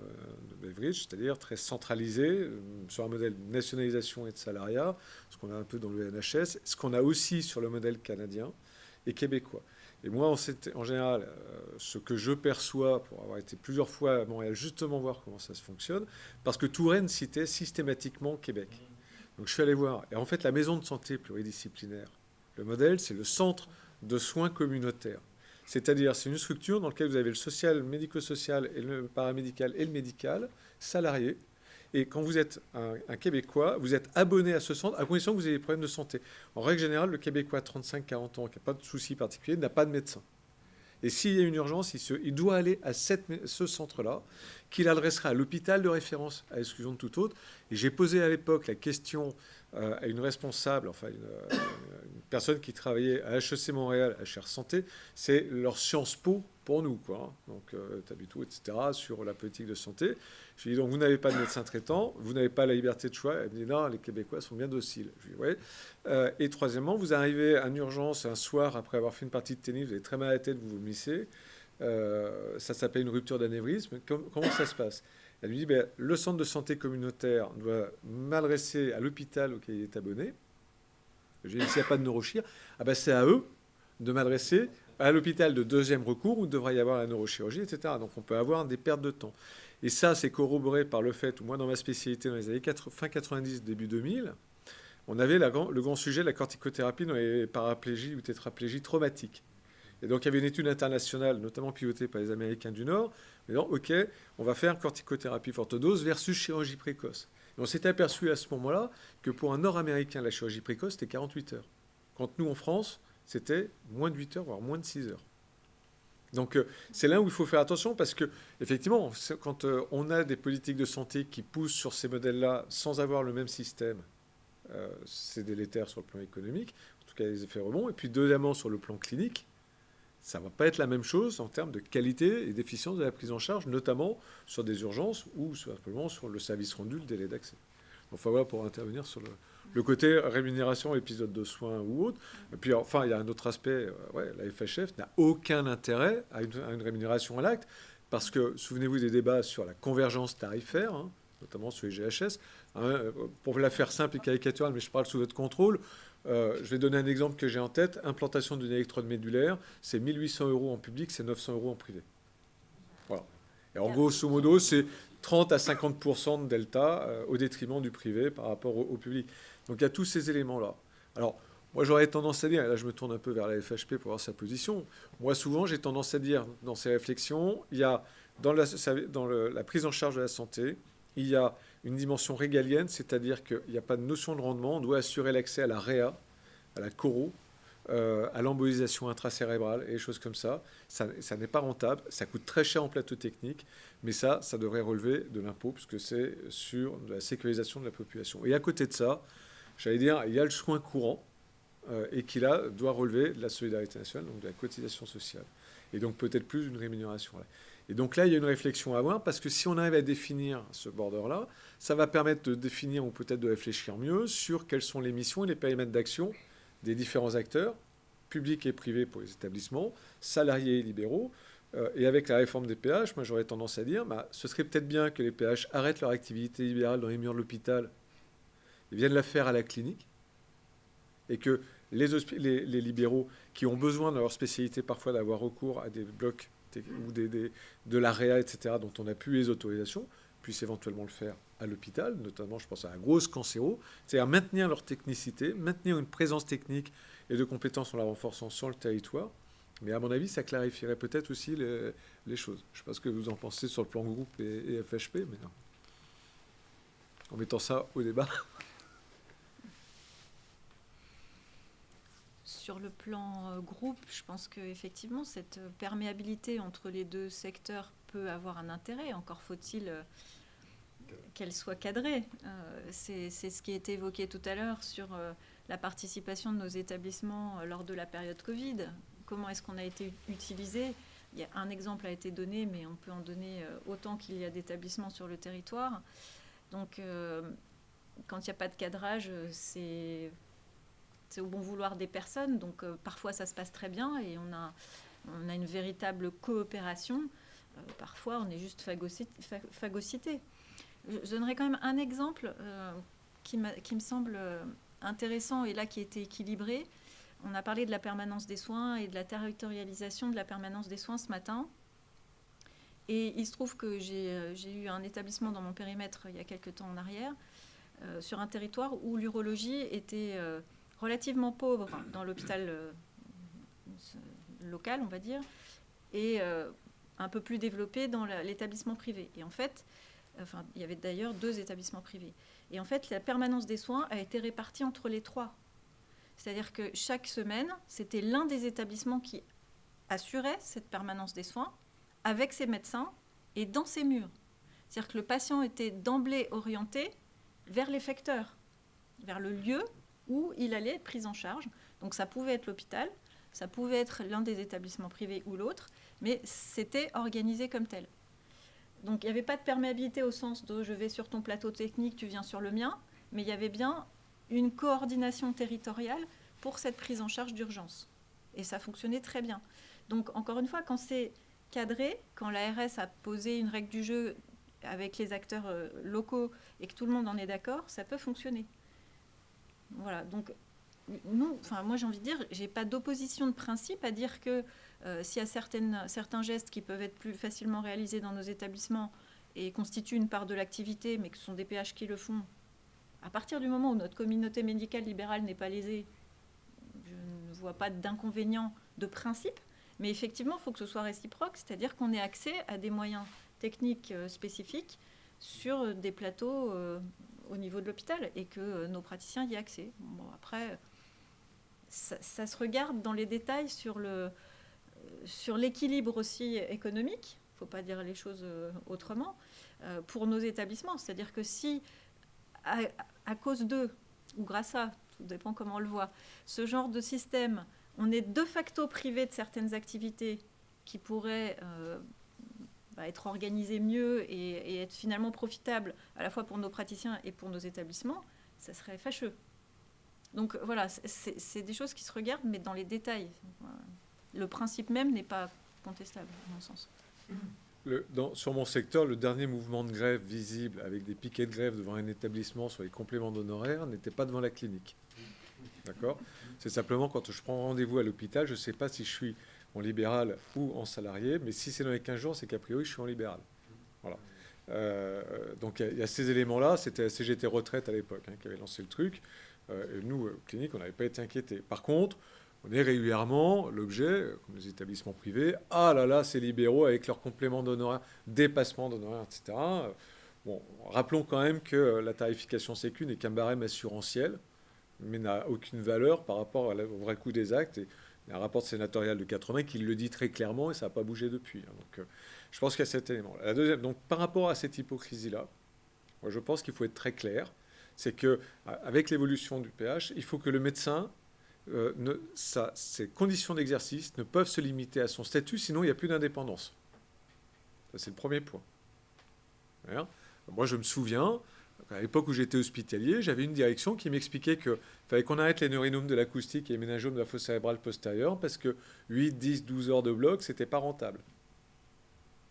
Speaker 1: de leverage, c'est-à-dire très centralisés, sur un modèle de nationalisation et de salariat, ce qu'on a un peu dans le NHS, ce qu'on a aussi sur le modèle canadien et québécois. Et moi, en général, ce que je perçois, pour avoir été plusieurs fois à Montréal, justement voir comment ça se fonctionne, parce que Touraine citait systématiquement Québec. Donc je suis allé voir. Et en fait, la maison de santé pluridisciplinaire, le modèle, c'est le centre de soins communautaires. C'est-à-dire, c'est une structure dans laquelle vous avez le social, le médico-social, et le paramédical et le médical, salariés. Et quand vous êtes un Québécois, vous êtes abonné à ce centre à condition que vous ayez des problèmes de santé. En règle générale, le Québécois 35-40 ans, qui n'a pas de soucis particuliers, n'a pas de médecin. Et s'il y a une urgence, il doit aller à ce centre-là, qu'il adressera à l'hôpital de référence, à exclusion de tout autre. Et j'ai posé à l'époque la question à une responsable, enfin une personne qui travaillait à HEC Montréal, à HR Santé, c'est leur Sciences Po pour nous, quoi. Donc, Tabutou, etc., sur la politique de santé. Je lui ai dit, donc, vous n'avez pas de médecin traitant, vous n'avez pas la liberté de choix. Elle me dit, non, les Québécois sont bien dociles. Je lui ai dit, ouais. Et troisièmement, vous arrivez en urgence un soir après avoir fait une partie de tennis, vous avez très mal à la tête, vous vomissez. Ça s'appelle une rupture d'anévrisme. Comment ça se passe? Elle lui dit, le centre de santé communautaire doit m'adresser à l'hôpital auquel il est abonné. J'ai dit, s'il n'y a pas de neurochir, c'est à eux de m'adresser à l'hôpital de deuxième recours où il devrait y avoir la neurochirurgie, etc. Donc on peut avoir des pertes de temps. Et ça, c'est corroboré par le fait, où moi, dans ma spécialité, dans les années fin 90, début 2000, on avait le grand sujet de la corticothérapie dans les paraplégies ou tétraplégies traumatiques. Et donc, il y avait une étude internationale, notamment pilotée par les Américains du Nord, disant, OK, on va faire corticothérapie forte dose versus chirurgie précoce. Et on s'était aperçu à ce moment-là que pour un Nord-Américain, la chirurgie précoce, c'était 48 heures. Quand nous, en France, c'était moins de 8 heures, voire moins de 6 heures. Donc, c'est là où il faut faire attention parce que, effectivement, quand on a des politiques de santé qui poussent sur ces modèles-là sans avoir le même système, c'est délétère sur le plan économique, en tout cas les effets rebonds. Et puis, deuxièmement, sur le plan clinique, ça ne va pas être la même chose en termes de qualité et d'efficience de la prise en charge, notamment sur des urgences ou simplement sur le service rendu, le délai d'accès. Donc, il faut voir pour intervenir sur le côté rémunération, épisode de soins ou autre. Et puis, enfin, il y a un autre aspect. La FHF n'a aucun intérêt à une rémunération à l'acte parce que, souvenez-vous des débats sur la convergence tarifaire, notamment sur les GHS. Pour la faire simple et caricaturale, mais je parle sous votre contrôle, je vais donner un exemple que j'ai en tête. Implantation d'une électrode médulaire, c'est 1 800 € en public, c'est 900 € en privé. Voilà. Et en grosso modo, c'est 30 à 50% de delta au détriment du privé par rapport au public. Donc il y a tous ces éléments-là. Alors, moi j'aurais tendance à dire, et là je me tourne un peu vers la FHP pour voir sa position, moi souvent j'ai tendance à dire dans ces réflexions, il y a dans la prise en charge de la santé, il y a une dimension régalienne, c'est-à-dire qu'il n'y a pas de notion de rendement, on doit assurer l'accès à la réa, à la choro, à l'embolisation intracérébrale et des choses comme ça. Ça n'est pas rentable, ça coûte très cher en plateau technique, mais ça devrait relever de l'impôt, puisque c'est sur la sécurisation de la population. Et à côté de ça, j'allais dire, il y a le soin courant, et qui là doit relever de la solidarité nationale, donc de la cotisation sociale. Et donc peut-être plus d'une rémunération. Et donc là, il y a une réflexion à avoir, parce que si on arrive à définir ce border-là, ça va permettre de définir ou peut-être de réfléchir mieux sur quelles sont les missions et les périmètres d'action des différents acteurs, publics et privés pour les établissements, salariés et libéraux. Et avec la réforme des péages, moi j'aurais tendance à dire, ce serait peut-être bien que les péages arrêtent leur activité libérale dans les murs de l'hôpital et viennent la faire à la clinique, et que les libéraux qui ont besoin de leur spécialité parfois d'avoir recours à des blocs ou de la réa, etc., dont on n'a plus les autorisations, puissent éventuellement le faire à l'hôpital, notamment je pense à la grosse cancéro, c'est-à-dire maintenir leur technicité, maintenir une présence technique et de compétences en la renforçant sur le territoire. Mais à mon avis, ça clarifierait peut-être aussi les choses. Je ne sais pas ce que vous en pensez sur le plan groupe et FHP, mais non. En mettant ça au débat.
Speaker 3: Sur le plan groupe, je pense qu'effectivement, cette perméabilité entre les deux secteurs peut avoir un intérêt. Encore faut-il qu'elle soit cadrée. C'est ce qui a été évoqué tout à l'heure sur la participation de nos établissements lors de la période Covid. Comment est-ce qu'on a été utilisé ? Un exemple a été donné, mais on peut en donner autant qu'il y a d'établissements sur le territoire. Donc, quand il n'y a pas de cadrage, c'est au bon vouloir des personnes. Donc, parfois, ça se passe très bien et on a une véritable coopération. Parfois, on est juste phagocyté. Je donnerai quand même un exemple qui me semble intéressant et là qui était équilibré. On a parlé de la permanence des soins et de la territorialisation de la permanence des soins ce matin. Et il se trouve que j'ai eu un établissement dans mon périmètre il y a quelques temps en arrière, sur un territoire où l'urologie était relativement pauvre dans l'hôpital local, on va dire, et un peu plus développée dans l'établissement privé. Et en fait, il y avait d'ailleurs 2 établissements privés. Et en fait, la permanence des soins a été répartie entre les 3. C'est-à-dire que chaque semaine, c'était l'un des établissements qui assurait cette permanence des soins avec ses médecins et dans ses murs. C'est-à-dire que le patient était d'emblée orienté vers l'effecteur, vers le lieu où il allait être pris en charge. Donc ça pouvait être l'hôpital, ça pouvait être l'un des établissements privés ou l'autre, mais c'était organisé comme tel. Donc il n'y avait pas de perméabilité au sens de je vais sur ton plateau technique, tu viens sur le mien, mais il y avait bien une coordination territoriale pour cette prise en charge d'urgence. Et ça fonctionnait très bien. Donc encore une fois, quand c'est cadré, quand l'ARS a posé une règle du jeu avec les acteurs locaux et que tout le monde en est d'accord, ça peut fonctionner. Voilà, donc moi j'ai envie de dire, j'ai pas d'opposition de principe à dire que s'il y a certains gestes qui peuvent être plus facilement réalisés dans nos établissements et constituent une part de l'activité, mais que ce sont des PH qui le font, à partir du moment où notre communauté médicale libérale n'est pas lésée, je ne vois pas d'inconvénient de principe, mais effectivement, il faut que ce soit réciproque, c'est-à-dire qu'on ait accès à des moyens techniques spécifiques sur des plateaux au niveau de l'hôpital et que nos praticiens y aient accès. Bon, après, ça se regarde dans les détails sur l'équilibre aussi économique, il ne faut pas dire les choses autrement, pour nos établissements. C'est-à-dire que si, à cause d'eux, ou grâce à, tout dépend comment on le voit, ce genre de système, on est de facto privé de certaines activités qui pourraient être organisées mieux et être finalement profitables à la fois pour nos praticiens et pour nos établissements, ça serait fâcheux. Donc voilà, c'est des choses qui se regardent, mais dans les détails. Le principe même n'est pas contestable, à mon sens.
Speaker 1: Sur mon secteur, le dernier mouvement de grève visible avec des piquets de grève devant un établissement sur les compléments d'honoraires n'était pas devant la clinique. D'accord ? C'est simplement quand je prends rendez-vous à l'hôpital, je ne sais pas si je suis en libéral ou en salarié, mais si c'est dans les 15 jours, c'est qu'a priori, je suis en libéral. Voilà. Donc il y a ces éléments-là. C'était la CGT Retraite à l'époque qui avait lancé le truc. Et nous, clinique, on n'avait pas été inquiétés. Par contre, on est régulièrement l'objet, comme les établissements privés, ah là là, ces libéraux avec leurs compléments d'honoraires, dépassement d'honoraires, etc. Bon, rappelons quand même que la tarification Sécu n'est qu'un barème assurantiel, mais n'a aucune valeur par rapport au vrai coût des actes. Et il y a un rapport sénatorial de 80 qui le dit très clairement et ça n'a pas bougé depuis. Donc je pense qu'il y a cet élément. La deuxième, donc par rapport à cette hypocrisie-là, moi je pense qu'il faut être très clair, c'est qu'avec l'évolution du PH, il faut que le médecin, ses conditions d'exercice ne peuvent se limiter à son statut, sinon il n'y a plus d'indépendance. Ça, c'est le premier point. Voilà. Moi, je me souviens, à l'époque où j'étais hospitalier, j'avais une direction qui m'expliquait qu'il fallait qu'on arrête les neurinomes de l'acoustique et les méningomes de la fosse cérébrale postérieure parce que 8, 10, 12 heures de bloc, c'était pas rentable.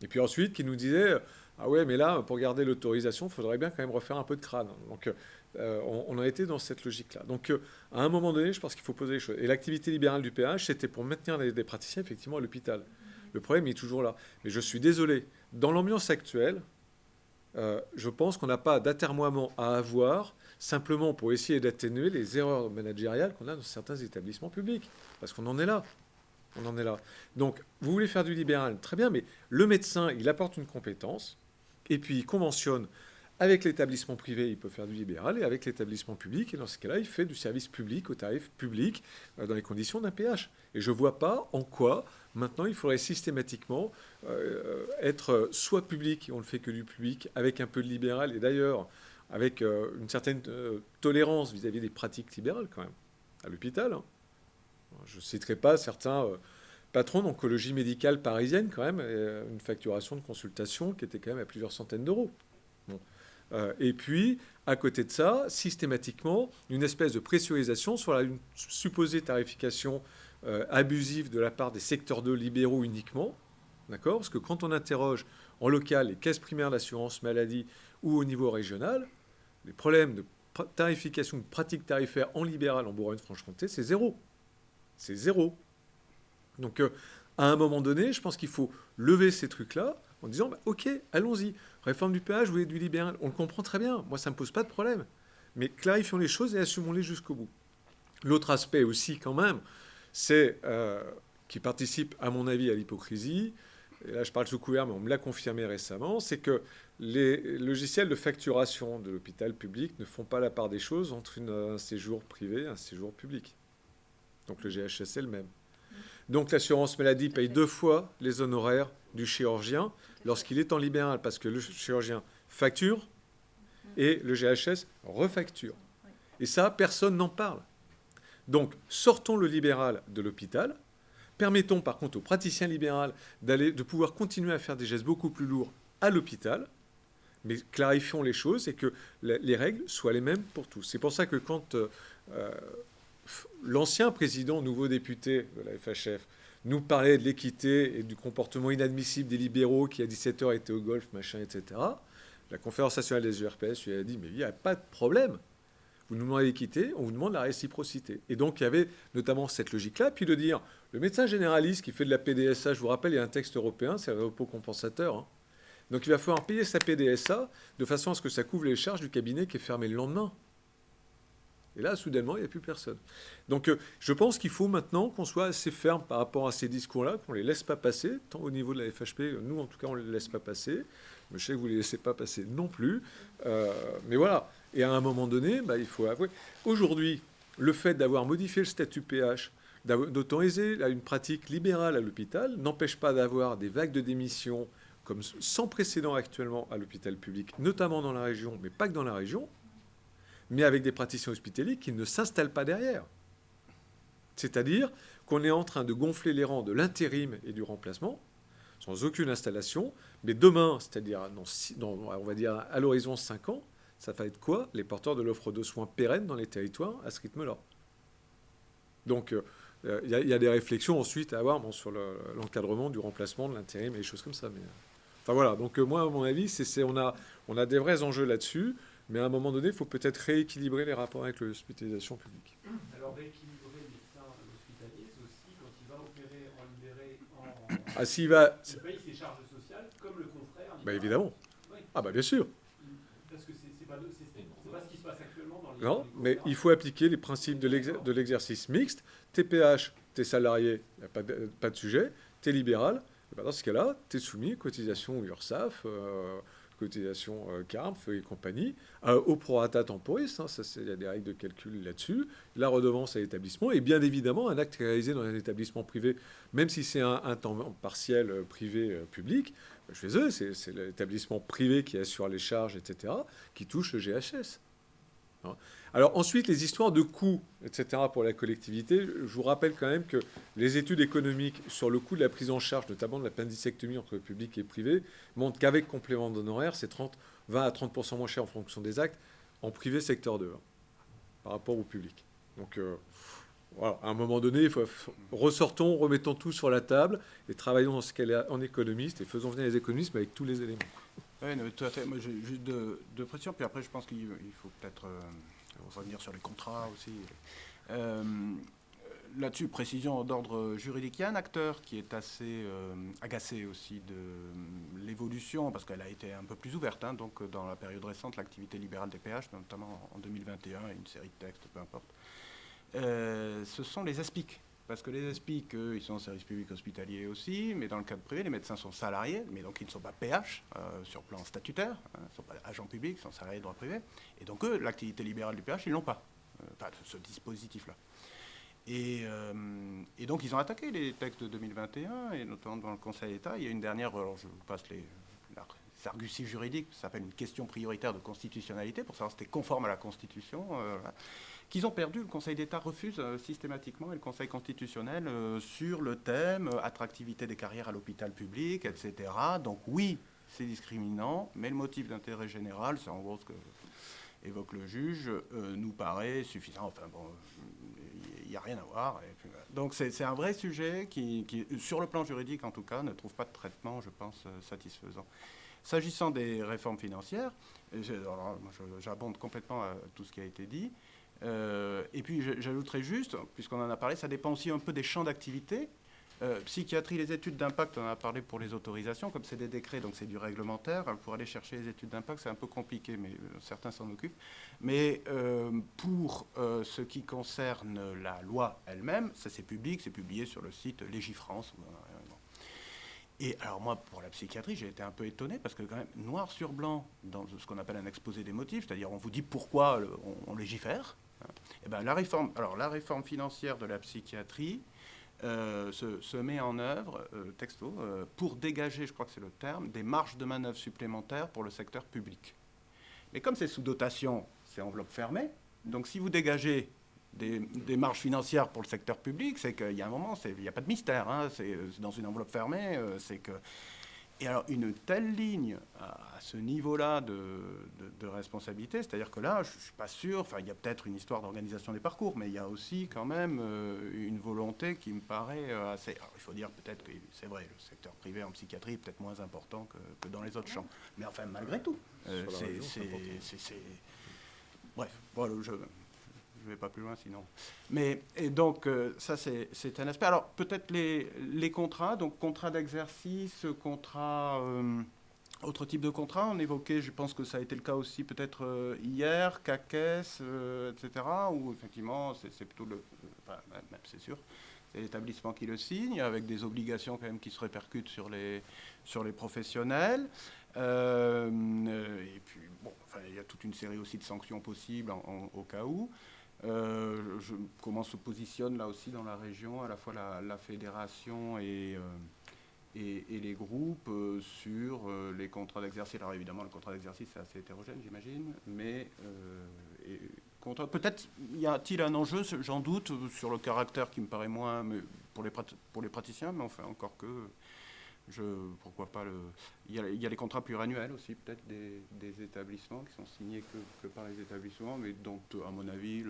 Speaker 1: Et puis ensuite, qui nous disait, ah ouais, mais là, pour garder l'autorisation, il faudrait bien quand même refaire un peu de crâne. Donc, on a été dans cette logique-là. Donc, à un moment donné, je pense qu'il faut poser les choses. Et l'activité libérale du PH, c'était pour maintenir des praticiens, effectivement, à l'hôpital. Le problème est toujours là. Mais je suis désolé. Dans l'ambiance actuelle, je pense qu'on n'a pas d'atermoiement à avoir simplement pour essayer d'atténuer les erreurs managériales qu'on a dans certains établissements publics. Parce qu'on en est là. On en est là. Donc, vous voulez faire du libéral, très bien, mais le médecin, il apporte une compétence, et puis il conventionne avec l'établissement privé, il peut faire du libéral, et avec l'établissement public, et dans ce cas-là, il fait du service public au tarif public, dans les conditions d'un PH. Et je ne vois pas en quoi, maintenant, il faudrait systématiquement être soit public, et on ne fait que du public, avec un peu de libéral, et d'ailleurs, avec une certaine tolérance vis-à-vis des pratiques libérales, quand même, à l'hôpital, hein. Je ne citerai pas certains patrons d'oncologie médicale parisienne, quand même, une facturation de consultation qui était quand même à plusieurs centaines d'euros. Bon. Et puis, à côté de ça, systématiquement, une espèce de pressurisation sur une supposée tarification abusive de la part des secteurs 2 libéraux uniquement. D'accord ? Parce que quand on interroge en local les caisses primaires d'assurance maladie ou au niveau régional, les problèmes de tarification, de pratique tarifaire en libéral en Bourgogne-Franche-Comté, c'est zéro. C'est zéro. Donc, à un moment donné, je pense qu'il faut lever ces trucs-là en disant, OK, allons-y. Réforme du péage, vous voulez du libéral. On le comprend très bien. Moi, ça ne me pose pas de problème. Mais clarifions les choses et assumons-les jusqu'au bout. L'autre aspect aussi, quand même, c'est qui participe, à mon avis, à l'hypocrisie. Et là, je parle sous couvert, mais on me l'a confirmé récemment, c'est que les logiciels de facturation de l'hôpital public ne font pas la part des choses entre un séjour privé et un séjour public. Donc le GHS est le même. Donc l'assurance maladie paye 2 fois les honoraires du chirurgien lorsqu'il est en libéral, parce que le chirurgien facture et le GHS refacture. Et ça, personne n'en parle. Donc sortons le libéral de l'hôpital, permettons par contre aux praticiens libéraux de pouvoir continuer à faire des gestes beaucoup plus lourds à l'hôpital, mais clarifions les choses et que les règles soient les mêmes pour tous. C'est pour ça que quand l'ancien président, nouveau député de la FHF, nous parlait de l'équité et du comportement inadmissible des libéraux qui, à 17h, étaient au golf, machin, etc., la conférence nationale des URPS lui a dit « Mais il n'y a pas de problème. Vous nous demandez l'équité, on vous demande la réciprocité. » Et donc, il y avait notamment cette logique-là. Puis de dire, le médecin généraliste qui fait de la PDSA, je vous rappelle, il y a un texte européen, c'est le repos compensateur. Hein. Donc, il va falloir payer sa PDSA de façon à ce que ça couvre les charges du cabinet qui est fermé le lendemain. Et là, soudainement, il n'y a plus personne. Donc, je pense qu'il faut maintenant qu'on soit assez ferme par rapport à ces discours-là, qu'on ne les laisse pas passer, tant au niveau de la FHP, nous, en tout cas, on ne les laisse pas passer. Mais je sais que vous ne les laissez pas passer non plus. Mais voilà. Et à un moment donné, il faut avouer. Aujourd'hui, le fait d'avoir modifié le statut PH, d'autoriser une pratique libérale à l'hôpital, n'empêche pas d'avoir des vagues de démission comme sans précédent actuellement à l'hôpital public, notamment dans la région, mais pas que dans la région, mais avec des praticiens hospitaliers qui ne s'installent pas derrière. C'est-à-dire qu'on est en train de gonfler les rangs de l'intérim et du remplacement, sans aucune installation, mais demain, c'est-à-dire on va dire à l'horizon 5 ans, ça va être quoi? Les porteurs de l'offre de soins pérennes dans les territoires à ce rythme-là. Donc, il y a des réflexions ensuite à avoir sur l'encadrement du remplacement, de l'intérim et des choses comme ça. Mais, enfin voilà, donc moi, à mon avis, on a des vrais enjeux là-dessus, mais à un moment donné, il faut peut-être rééquilibrer les rapports avec l'hospitalisation publique.
Speaker 6: Alors rééquilibrer le médecin hospitalier, c'est aussi quand il va opérer en libéré, il paye ses charges sociales comme le confrère
Speaker 1: Bah, évidemment.
Speaker 6: Oui.
Speaker 1: Ah bah bien sûr.
Speaker 6: Parce que c'est pas ce qui se passe actuellement dans les...
Speaker 1: Non,
Speaker 6: dans les
Speaker 1: mais il faut appliquer les principes de l'exercice mixte. TPH, t'es salarié, il n'y a pas de sujet. T'es libéral, et ben dans ce cas-là, t'es soumis cotisation URSSAF, cotisation CARF et compagnie, au prorata temporis, hein, il y a des règles de calcul là-dessus, la redevance à l'établissement, et bien évidemment, un acte réalisé dans un établissement privé, même si c'est un temps partiel privé-public, chez eux, c'est l'établissement privé qui assure les charges, etc., qui touche le GHS. Alors ensuite, les histoires de coûts, etc. pour la collectivité, je vous rappelle quand même que les études économiques sur le coût de la prise en charge, notamment de l'appendicectomie entre le public et le privé, montrent qu'avec complément d'honoraires, c'est 20 à 30% moins cher en fonction des actes en privé secteur 2 par rapport au public. Donc voilà, à un moment donné, ressortons, remettons tout sur la table et travaillons dans ce qu'elle est en économiste et faisons venir les économistes avec tous les éléments.
Speaker 2: Oui, non, tout à fait. Moi, j'ai juste deux précisions, puis après, je pense qu'il faut peut-être revenir sur les contrats aussi. Là-dessus, précision d'ordre juridique. Il y a un acteur qui est assez agacé aussi de l'évolution, parce qu'elle a été un peu plus ouverte, hein, donc dans la période récente, l'activité libérale des péages, notamment en 2021, et une série de textes, peu importe. Ce sont les ESPIC. Parce que les ESPIC, eux, ils sont en service public hospitalier aussi, mais dans le cadre privé, les médecins sont salariés, mais donc ils ne sont pas PH sur plan statutaire, hein, ils ne sont pas agents publics, ils sont salariés de droit privé. Et donc eux, l'activité libérale du PH, ils ne l'ont pas, enfin ce dispositif-là. Et donc ils ont attaqué les textes de 2021, et notamment devant le Conseil d'État. Il y a une dernière, alors je vous passe les arguties juridiques, ça s'appelle une question prioritaire de constitutionnalité, pour savoir si c'était conforme à la Constitution, qu'ils ont perdu. Le Conseil d'État refuse systématiquement, et le Conseil constitutionnel, sur le thème attractivité des carrières à l'hôpital public, etc. Donc oui, c'est discriminant, mais le motif d'intérêt général, c'est en gros ce que évoque le juge, nous paraît suffisant. Enfin bon, il n'y a rien à voir. Et puis, donc c'est un vrai sujet qui, sur le plan juridique en tout cas, ne trouve pas de traitement, je pense, satisfaisant. S'agissant des réformes financières, j'abonde complètement à tout ce qui a été dit. Et puis j'ajouterais juste, puisqu'on en a parlé, ça dépend aussi un peu des champs d'activité. Psychiatrie, les études d'impact, on en a parlé pour les autorisations, comme c'est des décrets, donc c'est du réglementaire. Pour aller chercher les études d'impact, c'est un peu compliqué, mais certains s'en occupent. Mais pour ce qui concerne la loi elle-même, ça c'est public, c'est publié sur le site Légifrance. Et alors moi, pour la psychiatrie, j'ai été un peu étonné, parce que quand même, noir sur blanc, dans ce qu'on appelle un exposé des motifs, c'est-à-dire on vous dit pourquoi on légifère, hein, et ben la réforme financière de la psychiatrie se met en œuvre, texto, pour dégager, je crois que c'est le terme, des marges de manœuvre supplémentaires pour le secteur public. Mais comme c'est sous dotation, c'est enveloppe fermée, donc si vous dégagez des marges financières pour le secteur public, c'est qu'il y a un moment, il n'y a pas de mystère, hein, c'est dans une enveloppe fermée, c'est que... Et alors, une telle ligne à ce niveau-là de responsabilité, c'est-à-dire que là, je ne suis pas sûr, enfin, il y a peut-être une histoire d'organisation des parcours, mais il y a aussi quand même une volonté qui me paraît assez... Alors, il faut dire peut-être que c'est vrai, le secteur privé en psychiatrie est peut-être moins important que dans les autres champs. Mais enfin, malgré tout, c'est... Bref, voilà, je ne vais pas plus loin sinon. Mais, et donc, ça, c'est un aspect. Alors, peut-être les contrats, donc contrat d'exercice, contrat, autre type de contrat, on évoquait, je pense que ça a été le cas aussi peut-être hier, CACES, etc., où effectivement, c'est plutôt enfin, même c'est sûr, c'est l'établissement qui le signe, avec des obligations quand même qui se répercutent sur les professionnels. Et puis, bon, enfin, il y a toute une série aussi de sanctions possibles au cas où. Comment se positionne là aussi dans la région, à la fois la fédération et les groupes sur les contrats d'exercice. Alors évidemment, le contrat d'exercice, c'est assez hétérogène, j'imagine, mais peut-être y a-t-il un enjeu, j'en doute, sur le caractère qui me paraît moins mais pour les praticiens, mais enfin, encore que... pourquoi pas il y a les contrats pluriannuels aussi, peut-être des établissements qui sont signés que par les établissements, mais dont, à mon avis,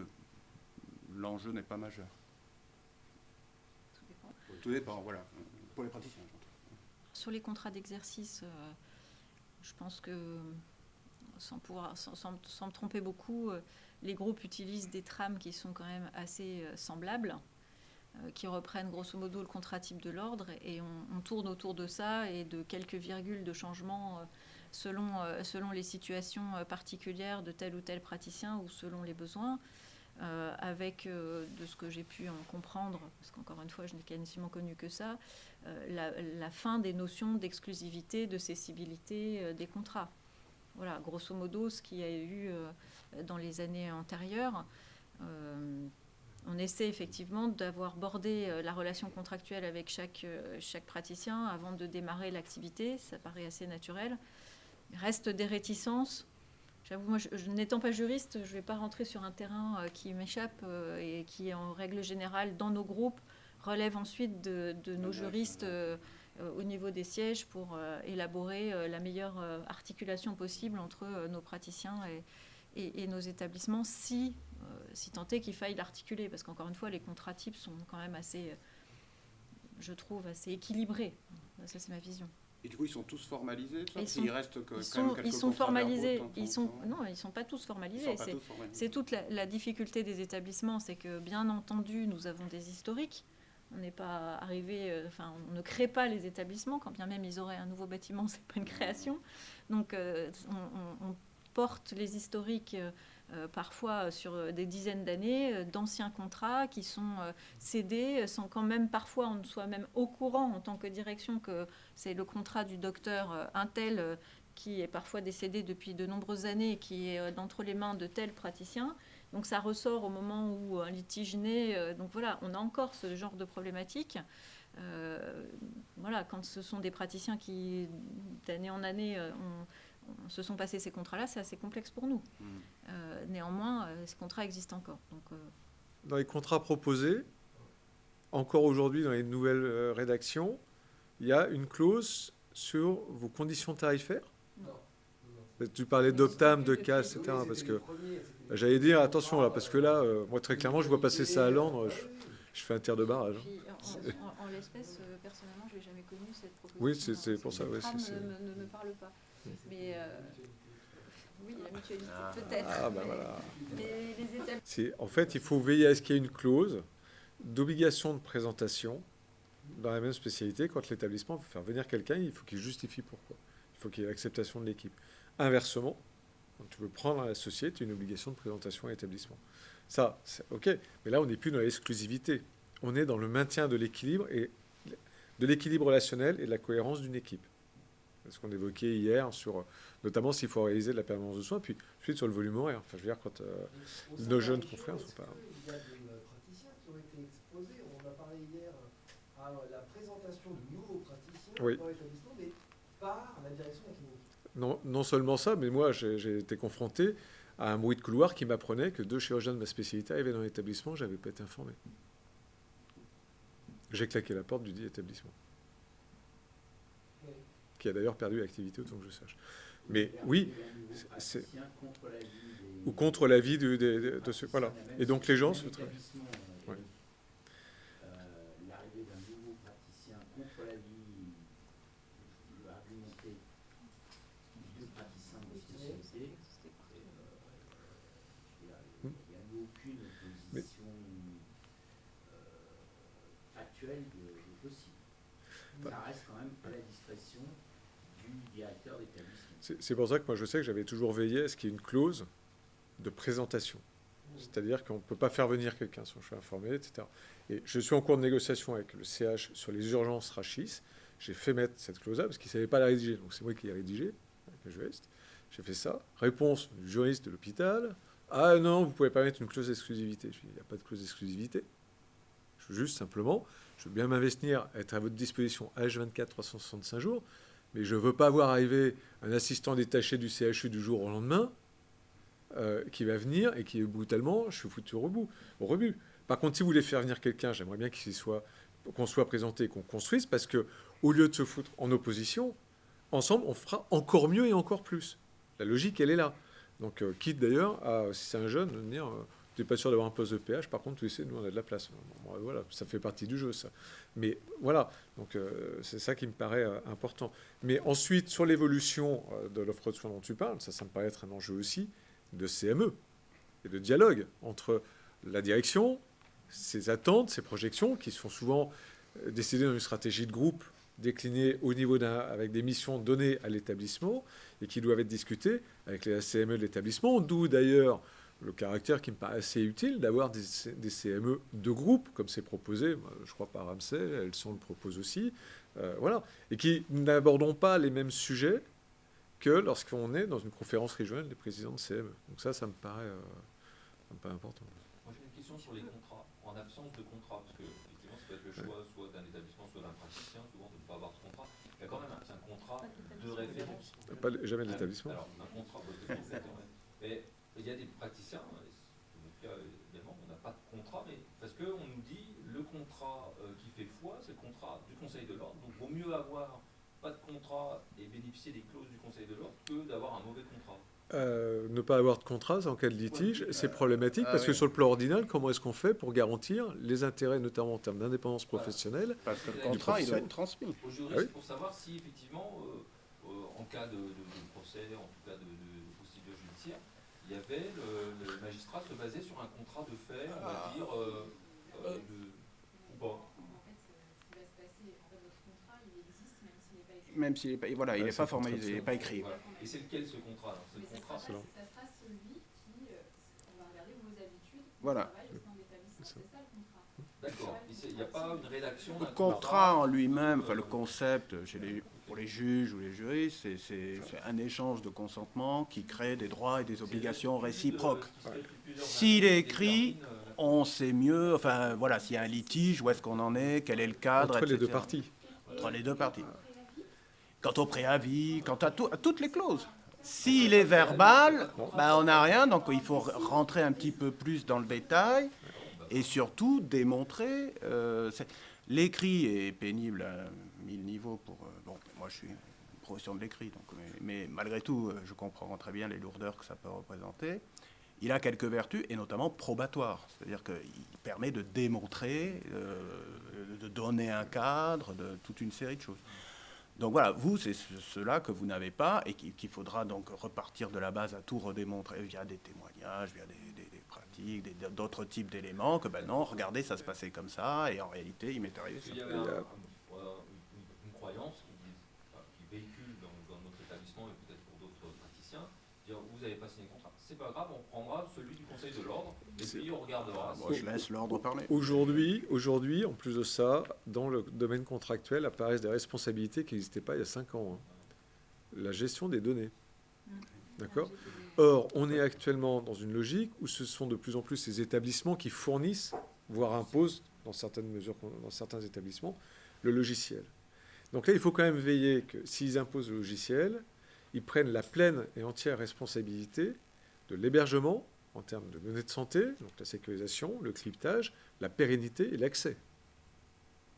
Speaker 2: l'enjeu n'est pas majeur. Tout dépend, voilà, pour les praticiens.
Speaker 3: Sur les contrats d'exercice, je pense que, sans me tromper beaucoup, les groupes utilisent des trames qui sont quand même assez semblables. qui reprennent grosso modo le contrat type de l'ordre, et on tourne autour de ça et de quelques virgules de changement selon les situations particulières de tel ou tel praticien ou selon les besoins, avec, de ce que j'ai pu en comprendre, parce qu'encore une fois, je n'ai quasiment connu que ça, la fin des notions d'exclusivité, de cessibilité des contrats. Voilà, grosso modo, ce qu'il y a eu dans les années antérieures. On essaie effectivement d'avoir bordé la relation contractuelle avec chaque praticien avant de démarrer l'activité. Ça paraît assez naturel. Il reste des réticences. J'avoue, moi, n'étant pas juriste, je ne vais pas rentrer sur un terrain qui m'échappe et qui, en règle générale, dans nos groupes, relève ensuite de nos juristes au niveau des sièges pour élaborer la meilleure articulation possible entre nos praticiens et nos établissements, si tant est qu'il faille l'articuler, parce qu'encore une fois, les contrats types sont quand même assez, je trouve, assez équilibrés. Ça, c'est ma vision.
Speaker 2: Et du coup, ils sont tous formalisés, ça,
Speaker 3: ils
Speaker 2: reste quand
Speaker 3: sont,
Speaker 2: même quelques
Speaker 3: ils sont formalisés.
Speaker 2: contrats
Speaker 3: Non, ils ne sont pas tous formalisés.
Speaker 2: Ils sont pas tous formalisés.
Speaker 3: C'est toute la difficulté des établissements, c'est que, bien entendu, nous avons des historiques. On n'est pas arrivé, on ne crée pas les établissements, quand bien même ils auraient un nouveau bâtiment, c'est pas une création. Donc, on porte les historiques parfois sur des dizaines d'années d'anciens contrats qui sont cédés sans quand même parfois on soit même au courant en tant que direction que c'est le contrat du docteur un tel qui est parfois décédé depuis de nombreuses années et qui est entre les mains de tel praticien. Donc ça ressort au moment où un litige naît. Donc voilà, on a encore ce genre de problématique. Voilà, quand ce sont des praticiens qui, d'année en année, se sont passés ces contrats-là, c'est assez complexe pour nous. Néanmoins, ces contrats existent encore. Donc,
Speaker 1: Dans les contrats proposés, encore aujourd'hui dans les nouvelles rédactions, il y a une clause sur vos conditions tarifaires. Tu parlais d'Optam, de CAS, etc. Parce que j'allais dire, attention, là, parce que là, moi très clairement, je vois passer ça à Londres, je fais un tir de barrage.
Speaker 3: puis, en l'espèce, personnellement, je n'ai jamais connu cette proposition.
Speaker 1: Oui, c'est pour ça.
Speaker 3: Le
Speaker 1: Ouais,
Speaker 3: tram ne me parle pas. Mais oui, la mutualité, peut-être.
Speaker 1: Ah, ben voilà.
Speaker 3: Mais les établissements...
Speaker 1: En fait, il faut veiller à ce qu'il y ait une clause d'obligation de présentation dans la même spécialité. Quand l'établissement veut faire venir quelqu'un, il faut qu'il justifie pourquoi. Il faut qu'il y ait l'acceptation de l'équipe. Inversement, quand tu veux prendre un associé, tu as une obligation de présentation à l'établissement. Ça, c'est OK. Mais là, on n'est plus dans l'exclusivité. On est dans le maintien de l'équilibre relationnel et de la cohérence d'une équipe. C'est ce qu'on évoquait hier, notamment s'il faut réaliser de la permanence de soins, puis ensuite sur le volume horaire. Enfin, je veux dire, quand nos jeunes confrères ne sont pas...
Speaker 6: Il y a des praticiens qui ont été exposés, on a parlé hier, à la présentation de nouveaux praticiens dans l'établissement, mais par la direction de la clinique.
Speaker 1: Non seulement ça, mais moi, j'ai été confronté à un bruit de couloir qui m'apprenait que 2 chirurgiens de ma spécialité arrivaient dans l'établissement, je n'avais pas été informé. J'ai claqué la porte du dit établissement, qui a d'ailleurs perdu l'activité autant que je sache. Mais oui, c'est... Ou contre l'avis de ceux... Voilà. Et donc les gens se travaillent. Ouais.
Speaker 7: L'arrivée d'un nouveau praticien contre l'avis, je vais argumenter, de praticiens de spécialité, il n'y a aucune opposition factuelle de possible. Ça reste quand même à la discrétion du directeur d'établissement.
Speaker 1: C'est pour ça que moi je sais que j'avais toujours veillé à ce qu'il y ait une clause de présentation. C'est-à-dire qu'on ne peut pas faire venir quelqu'un sans que je sois informé, etc. Et je suis en cours de négociation avec le CH sur les urgences Rachis. J'ai fait mettre cette clause-là parce qu'il ne savait pas la rédiger. Donc c'est moi qui l'ai rédigée avec le juriste. J'ai fait ça. Réponse du juriste de l'hôpital. Ah non, vous ne pouvez pas mettre une clause d'exclusivité. Je dis, il n'y a pas de clause d'exclusivité. Je veux juste simplement, je veux bien m'investir, être à votre disposition H24, 365 jours, mais je ne veux pas voir arriver un assistant détaché du CHU du jour au lendemain qui va venir et qui, brutalement, je suis foutu au rebut. Par contre, si vous voulez faire venir quelqu'un, j'aimerais bien qu'on soit présenté et qu'on construise, parce que au lieu de se foutre en opposition, ensemble, on fera encore mieux et encore plus. La logique, elle est là. Donc, quitte d'ailleurs, si c'est un jeune, de dire... tu n'es pas sûr d'avoir un poste de PH, par contre, tu sais, nous, on a de la place. Bon, voilà, ça fait partie du jeu, ça. Mais voilà, donc c'est ça qui me paraît important. Mais ensuite, sur l'évolution de l'offre de soins dont tu parles, ça me paraît être un enjeu aussi de CME et de dialogue entre la direction, ces attentes, ces projections, qui sont souvent décidées dans une stratégie de groupe, déclinées au niveau avec des missions données à l'établissement, et qui doivent être discutées avec les CME de l'établissement, d'où d'ailleurs le caractère qui me paraît assez utile d'avoir des CME de groupe, comme c'est proposé, je crois par Ramsay, Elson le propose aussi, voilà, et qui n'abordons pas les mêmes sujets que lorsqu'on est dans une conférence régionale des présidents de CME. Donc ça me paraît important.
Speaker 5: Moi j'ai une question sur les contrats. En absence de contrat, parce que effectivement ça peut être le choix soit d'un établissement, soit d'un praticien, souvent de ne pas avoir de contrat. Il y a quand même un contrat de référence.
Speaker 1: Jamais de l'établissement.
Speaker 5: Alors un contrat, mais il y a des praticiens, c'est notre cas également, on n'a pas de contrat, mais parce qu'on nous dit le contrat qui fait foi, c'est le contrat du Conseil de l'ordre, donc il vaut mieux avoir pas de contrat et bénéficier des clauses du Conseil de l'ordre que d'avoir un mauvais contrat.
Speaker 1: Ne pas avoir de contrat en cas de litige, c'est problématique parce que sur le plan ordinal, comment est-ce qu'on fait pour garantir les intérêts, notamment en termes d'indépendance professionnelle?
Speaker 2: Parce que le contrat, il doit être transmis.
Speaker 5: Au juriste, pour savoir si effectivement, en cas de procès, en tout cas de procédure judiciaire, il y avait le magistrat se basait sur un contrat de fait, on va dire, ou pas.
Speaker 2: Même s'il n'est pas, voilà, il n'est pas formalisé, il n'est pas écrit.
Speaker 5: Voilà. Et c'est lequel ce contrat alors? C'est le contrat.
Speaker 8: Ça sera celui qui, on va regarder vos habitudes,
Speaker 2: Voilà.
Speaker 8: travail au sein de l'établissement, c'est ça le contrat.
Speaker 5: D'accord. Il n'y a pas une rédaction d'un
Speaker 2: Le contrat en lui-même, enfin le concept pour les juges ou les juristes, c'est un échange de consentement qui crée des droits et des obligations réciproques. S'il est écrit, on sait mieux, enfin voilà, s'il y a un litige, où est-ce qu'on en est, quel est le cadre,
Speaker 1: Entre les
Speaker 2: etc.
Speaker 1: deux parties.
Speaker 2: Entre les deux parties. Quant au préavis, quant à toutes les clauses. S'il est verbal, ben on n'a rien, donc il faut rentrer un petit peu plus dans le détail et surtout démontrer. L'écrit est pénible à 1000 niveaux pour. Bon, moi je suis une profession de l'écrit, donc, mais malgré tout, je comprends très bien les lourdeurs que ça peut représenter. Il a quelques vertus, et notamment probatoires, c'est-à-dire qu'il permet de démontrer, de donner un cadre, de toute une série de choses. Donc voilà, vous, c'est cela que vous n'avez pas et qu'il faudra donc repartir de la base à tout redémontrer via des témoignages, via des pratiques, d'autres types d'éléments, que ben non, regardez, ça se passait comme ça, et en réalité, il m'est arrivé ça.
Speaker 5: Il y avait une croyance qui véhicule dans notre établissement et peut-être pour d'autres praticiens, dire vous avez passé un contrat, c'est pas grave, on prendra celui du Conseil de l'ordre et puis on regardera.
Speaker 2: Bon, je laisse l'ordre parler.
Speaker 1: Aujourd'hui, en plus de ça, dans le domaine contractuel apparaissent des responsabilités qui n'existaient pas il y a 5 ans. La gestion des données. D'accord ? Or, on est actuellement dans une logique où ce sont de plus en plus ces établissements qui fournissent, voire imposent, dans certaines mesures, dans certains établissements, le logiciel. Donc là, il faut quand même veiller que s'ils imposent le logiciel, ils prennent la pleine et entière responsabilité de l'hébergement en termes de données de santé, donc la sécurisation, le cryptage, la pérennité et l'accès.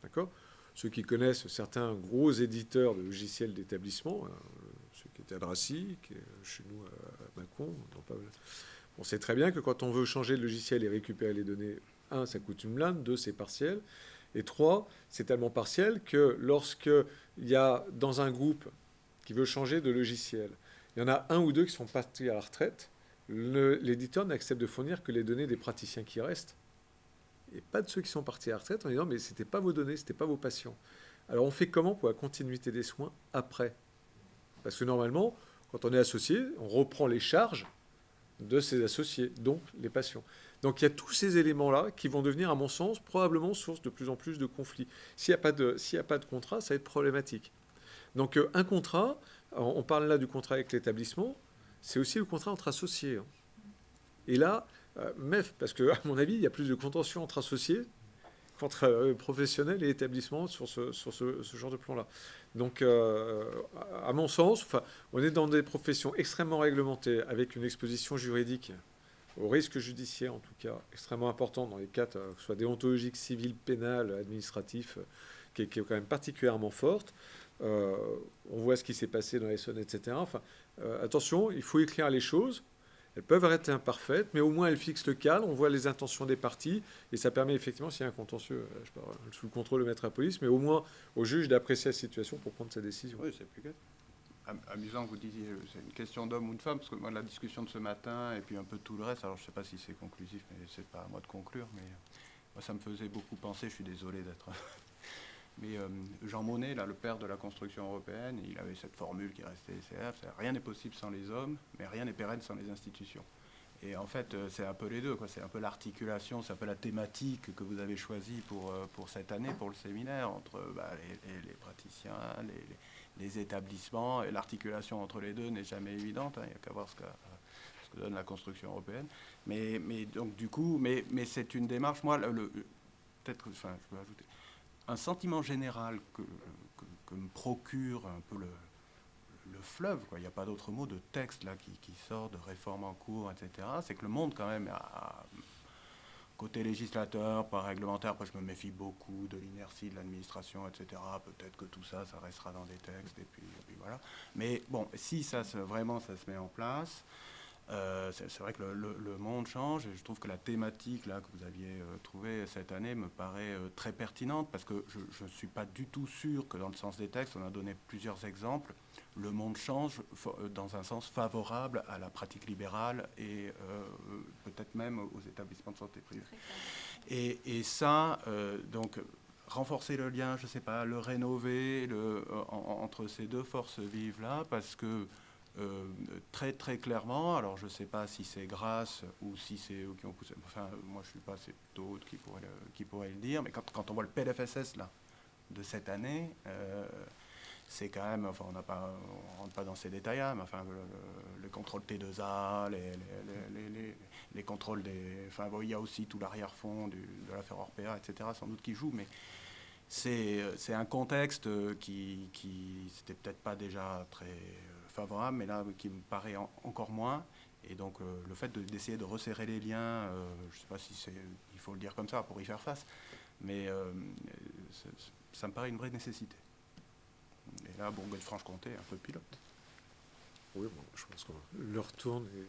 Speaker 1: D'accord ? Ceux qui connaissent certains gros éditeurs de logiciels d'établissement, ceux qui étaient à Dracy, qui est chez nous à Mâcon, on sait très bien que quand on veut changer le logiciel et récupérer les données, 1, ça coûte une blinde, 2, c'est partiel, et 3, c'est tellement partiel que lorsqu'il y a dans un groupe qui veut changer de logiciel, il y en a un ou deux qui sont partis à la retraite, l'éditeur n'accepte de fournir que les données des praticiens qui restent, et pas de ceux qui sont partis à la retraite en disant mais c'était pas vos données, c'était pas vos patients. Alors on fait comment pour la continuité des soins après? Parce que normalement, quand on est associé, on reprend les charges de ses associés, donc les patients. Donc il y a tous ces éléments-là qui vont devenir, à mon sens, probablement source de plus en plus de conflits. S'il n'y a pas de contrat, ça va être problématique. Donc un contrat, on parle là du contrat avec l'établissement, c'est aussi le contrat entre associés. Et là, MEF, parce qu'à mon avis, il y a plus de contentieux entre associés qu'entre professionnels et établissements sur ce genre de plan-là. Donc, à mon sens, on est dans des professions extrêmement réglementées, avec une exposition juridique au risque judiciaire, en tout cas, extrêmement important dans les cas, que ce soit déontologique, civil, pénal, administratif, qui est quand même particulièrement forte. On voit ce qui s'est passé dans les SON, etc. Attention, il faut écrire les choses. Elles peuvent être imparfaites, mais au moins elles fixent le cadre, on voit les intentions des parties, et ça permet effectivement, s'il y a un contentieux, sous le contrôle de maître à police, mais au moins au juge d'apprécier la situation pour prendre sa décision.
Speaker 2: Oui, c'est plus clair. Amusant que vous disiez, c'est une question d'homme ou de femme, parce que moi, la discussion de ce matin, et puis un peu tout le reste, alors je ne sais pas si c'est conclusif, mais c'est pas à moi de conclure, mais Ça me faisait beaucoup penser, je suis désolé d'être... Mais Jean Monnet, là, le père de la construction européenne, il avait cette formule qui restait CF, rien n'est possible sans les hommes, mais rien n'est pérenne sans les institutions. Et en fait, c'est un peu les deux, quoi. C'est un peu l'articulation, c'est un peu la thématique que vous avez choisie pour cette année, pour le séminaire, entre les praticiens, les établissements, et l'articulation entre les deux n'est jamais évidente, hein. Il n'y a qu'à voir ce que donne la construction européenne. Mais donc, du coup, mais c'est une démarche, moi, peut-être, enfin, je peux ajouter, un sentiment général que me procure un peu le fleuve, quoi. Il n'y a pas d'autre mot, de texte là qui sort, de réformes en cours, etc. C'est que le monde quand même, côté législateur, pas réglementaire, après je me méfie beaucoup de l'inertie de l'administration, etc. Peut-être que tout ça, ça restera dans des textes, et puis voilà. Mais bon, si vraiment ça se met en place, c'est vrai que le monde change, et je trouve que la thématique là, que vous aviez trouvée cette année me paraît très pertinente, parce que je ne suis pas du tout sûr que dans le sens des textes, on a donné plusieurs exemples, le monde change dans un sens favorable à la pratique libérale et peut-être même aux établissements de santé privés. Et ça, donc, renforcer le lien, je ne sais pas, le rénover entre ces deux forces vives-là, parce que très très clairement, alors je ne sais pas si c'est grâce ou si c'est eux qui ont poussé, enfin moi je ne suis pas, c'est plutôt d'autres qui pourraient le dire, mais quand on voit le PLFSS là, de cette année, c'est quand même, enfin on ne rentre pas dans ces détails, hein, mais enfin le contrôle T2A, les contrôles enfin bon, il y a aussi tout l'arrière-fond de l'affaire Orpea, etc. sans doute qui joue, mais c'est un contexte qui c'était peut-être pas déjà très favorable, mais là qui me paraît encore moins. Et donc le fait d'essayer de resserrer les liens, je ne sais pas si il faut le dire comme ça pour y faire face, mais ça me paraît une vraie nécessité. Et là, Bourgogne-Franche-Comté est un peu pilote.
Speaker 1: Oui, bon, je pense qu'on leur tourne et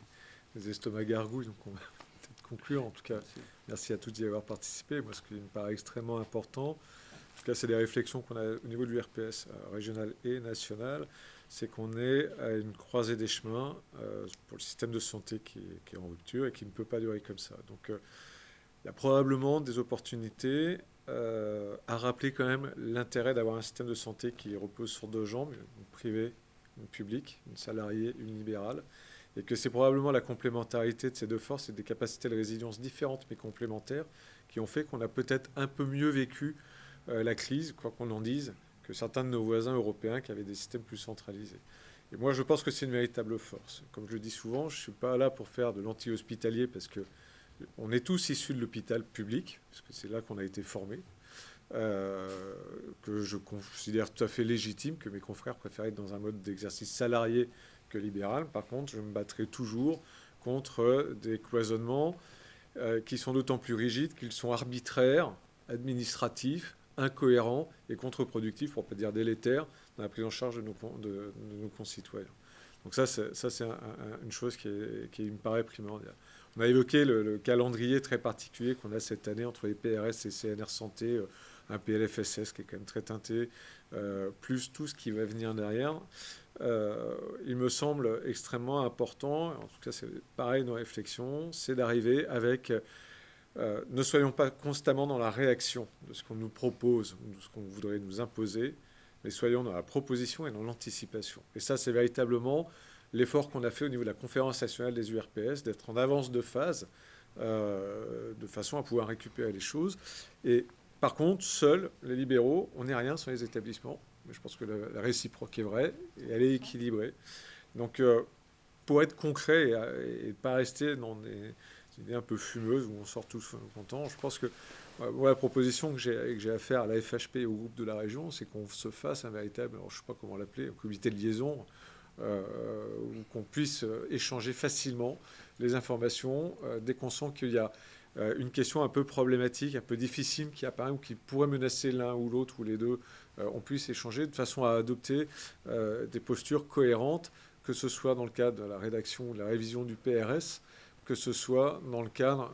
Speaker 1: les estomacs gargouillent, donc on va peut-être conclure. En tout cas, merci à tous d'y avoir participé. Moi, ce qui me paraît extrêmement important, en tout cas, c'est les réflexions qu'on a au niveau du RPS régional et national, c'est qu'on est à une croisée des chemins pour le système de santé qui est en rupture et qui ne peut pas durer comme ça. Donc, il y a probablement des opportunités à rappeler quand même l'intérêt d'avoir un système de santé qui repose sur deux jambes, une privée, une publique, une salariée, une libérale, et que c'est probablement la complémentarité de ces deux forces et des capacités de résilience différentes mais complémentaires qui ont fait qu'on a peut-être un peu mieux vécu la crise, quoi qu'on en dise, que certains de nos voisins européens qui avaient des systèmes plus centralisés. Et moi, je pense que c'est une véritable force. Comme je le dis souvent, je ne suis pas là pour faire de l'anti-hospitalier parce que on est tous issus de l'hôpital public, parce que c'est là qu'on a été formés, que je considère tout à fait légitime, que mes confrères préfèrent être dans un mode d'exercice salarié que libéral. Par contre, je me battrai toujours contre des cloisonnements qui sont d'autant plus rigides qu'ils sont arbitraires, administratifs, incohérents et contre-productifs, pour ne pas dire délétères, dans la prise en charge de nos concitoyens. Donc ça, c'est une chose qui me paraît primordiale. On a évoqué le calendrier très particulier qu'on a cette année entre les PRS et CNR Santé, un PLFSS qui est quand même très teinté, plus tout ce qui va venir derrière. Il me semble extrêmement important, en tout cas c'est pareil nos réflexions, c'est d'arriver avec... ne soyons pas constamment dans la réaction de ce qu'on nous propose ou de ce qu'on voudrait nous imposer, mais soyons dans la proposition et dans l'anticipation. Et ça, c'est véritablement l'effort qu'on a fait au niveau de la conférence nationale des URPS, d'être en avance de phase, de façon à pouvoir récupérer les choses. Et par contre, seuls, les libéraux, on n'est rien sans les établissements. Mais je pense que la réciproque est vraie et elle est équilibrée. Donc, pour être concret et ne pas rester dans des idées un peu fumeuses où on sort tous contents, je pense que moi, la proposition que j'ai à faire à la FHP et au groupe de la région, c'est qu'on se fasse un véritable, alors je ne sais pas comment l'appeler, un comité de liaison, où qu'on puisse échanger facilement les informations dès qu'on sent qu'il y a une question un peu problématique, un peu difficile qui apparaît ou qui pourrait menacer l'un ou l'autre ou les deux, on puisse échanger de façon à adopter des postures cohérentes, que ce soit dans le cadre de la rédaction ou de la révision du PRS, que ce soit dans le cadre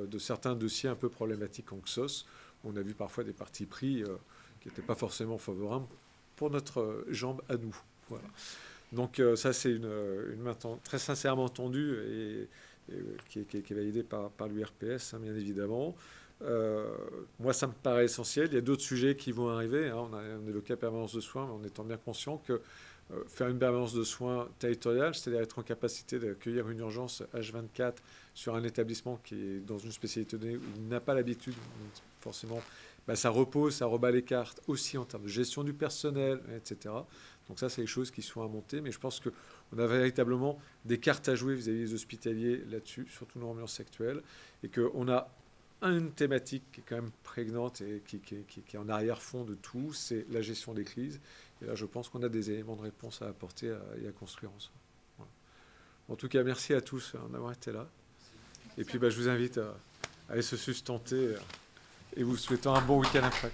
Speaker 1: de certains dossiers un peu problématiques en XOS. On a vu parfois des partis pris qui n'étaient pas forcément favorables pour notre jambe à nous. Voilà. Donc ça, c'est une main très sincèrement tendue et qui est validée par l'URPS, hein, bien évidemment. Moi, ça me paraît essentiel. Il y a d'autres sujets qui vont arriver. Hein. On évoquait la permanence de soins, mais en étant bien conscient que faire une permanence de soins territoriale, c'est-à-dire être en capacité d'accueillir une urgence H24 sur un établissement qui est dans une spécialité donnée où il n'a pas l'habitude, forcément, ça repose, ça rebat les cartes aussi en termes de gestion du personnel, etc. Donc ça, c'est les choses qui sont à monter. Mais je pense qu'on a véritablement des cartes à jouer vis-à-vis des hospitaliers là-dessus, surtout dans l'ambiance actuelle, et qu'on a une thématique qui est quand même prégnante et qui est en arrière-fond de tout, c'est la gestion des crises. Et là, je pense qu'on a des éléments de réponse à apporter et à construire ensemble. Voilà. En tout cas, merci à tous d'avoir été là. Et puis, je vous invite à aller se sustenter et vous souhaitant un bon week-end après.